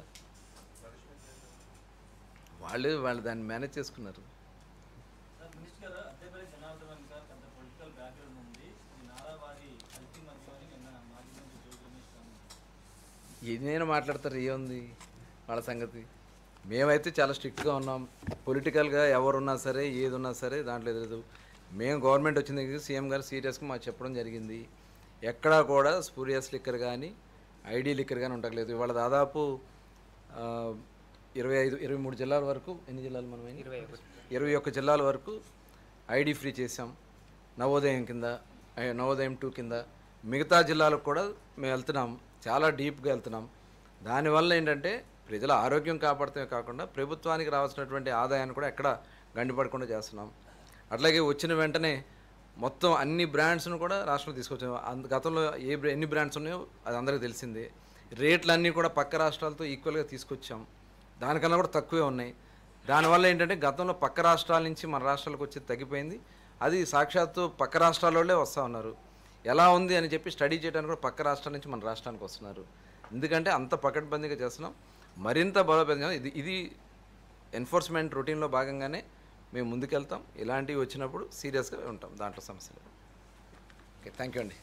వాళ్ళు దాన్ని మేనేజ్ చేసుకున్నారు. ఏదైనా మాట్లాడతారు, ఏముంది వాళ్ళ సంగతి. మేమైతే చాలా స్ట్రిక్ట్గా ఉన్నాం. పొలిటికల్గా ఎవరున్నా సరే, ఏది ఉన్నా సరే దాంట్లో ఎదురదు. మేము గవర్నమెంట్ వచ్చిన దగ్గర సీఎం గారు సీరియస్గా మాకు చెప్పడం జరిగింది. ఎక్కడా కూడా స్పూరియస్ లిక్కర్ కానీ ఐడి లిక్కర్ కానీ ఉండట్లేదు. ఇవాళ దాదాపు 23 జిల్లాల వరకు, ఎన్ని జిల్లాలు మనం 21 జిల్లాల వరకు ఐడి ఫ్రీ చేసాం. నవోదయం 2 కింద మిగతా జిల్లాలకు కూడా మేము వెళ్తున్నాం. చాలా డీప్గా వెళ్తున్నాం. దానివల్ల ఏంటంటే ప్రజల ఆరోగ్యం కాపాడటమే కాకుండా ప్రభుత్వానికి రావాల్సినటువంటి ఆదాయాన్ని కూడా ఎక్కడ గండిపడకుండా చేస్తున్నాం. అట్లాగే వచ్చిన వెంటనే మొత్తం అన్ని బ్రాండ్స్ను కూడా రాష్ట్రంలో తీసుకొచ్చాం. గతంలో ఎన్ని బ్రాండ్స్ ఉన్నాయో అది అందరికీ తెలిసిందే. రేట్లు అన్నీ కూడా పక్క రాష్ట్రాలతో ఈక్వల్గా తీసుకొచ్చాం. దానికన్నా కూడా తక్కువే ఉన్నాయి. దానివల్ల ఏంటంటే గతంలో పక్క రాష్ట్రాల నుంచి మన రాష్ట్రాలకు వచ్చి తగ్గిపోయింది. అది సాక్షాత్తు పక్క రాష్ట్రాల వస్తూ ఉన్నారు. ఎలా ఉంది అని చెప్పి స్టడీ చేయడానికి కూడా పక్క రాష్ట్రాల నుంచి మన రాష్ట్రానికి వస్తున్నారు. ఎందుకంటే అంత పకడ్బందీగా చేస్తున్నాం. మరింత బలోపేతం. ఇది ఎన్ఫోర్స్మెంట్ రొటీన్లో భాగంగానే మేము ముందుకెళ్తాం. ఇలాంటివి వచ్చినప్పుడు సీరియస్గా ఉంటాం, దాంట్లో సమస్యలు. ఓకే, థ్యాంక్ యూ అండి.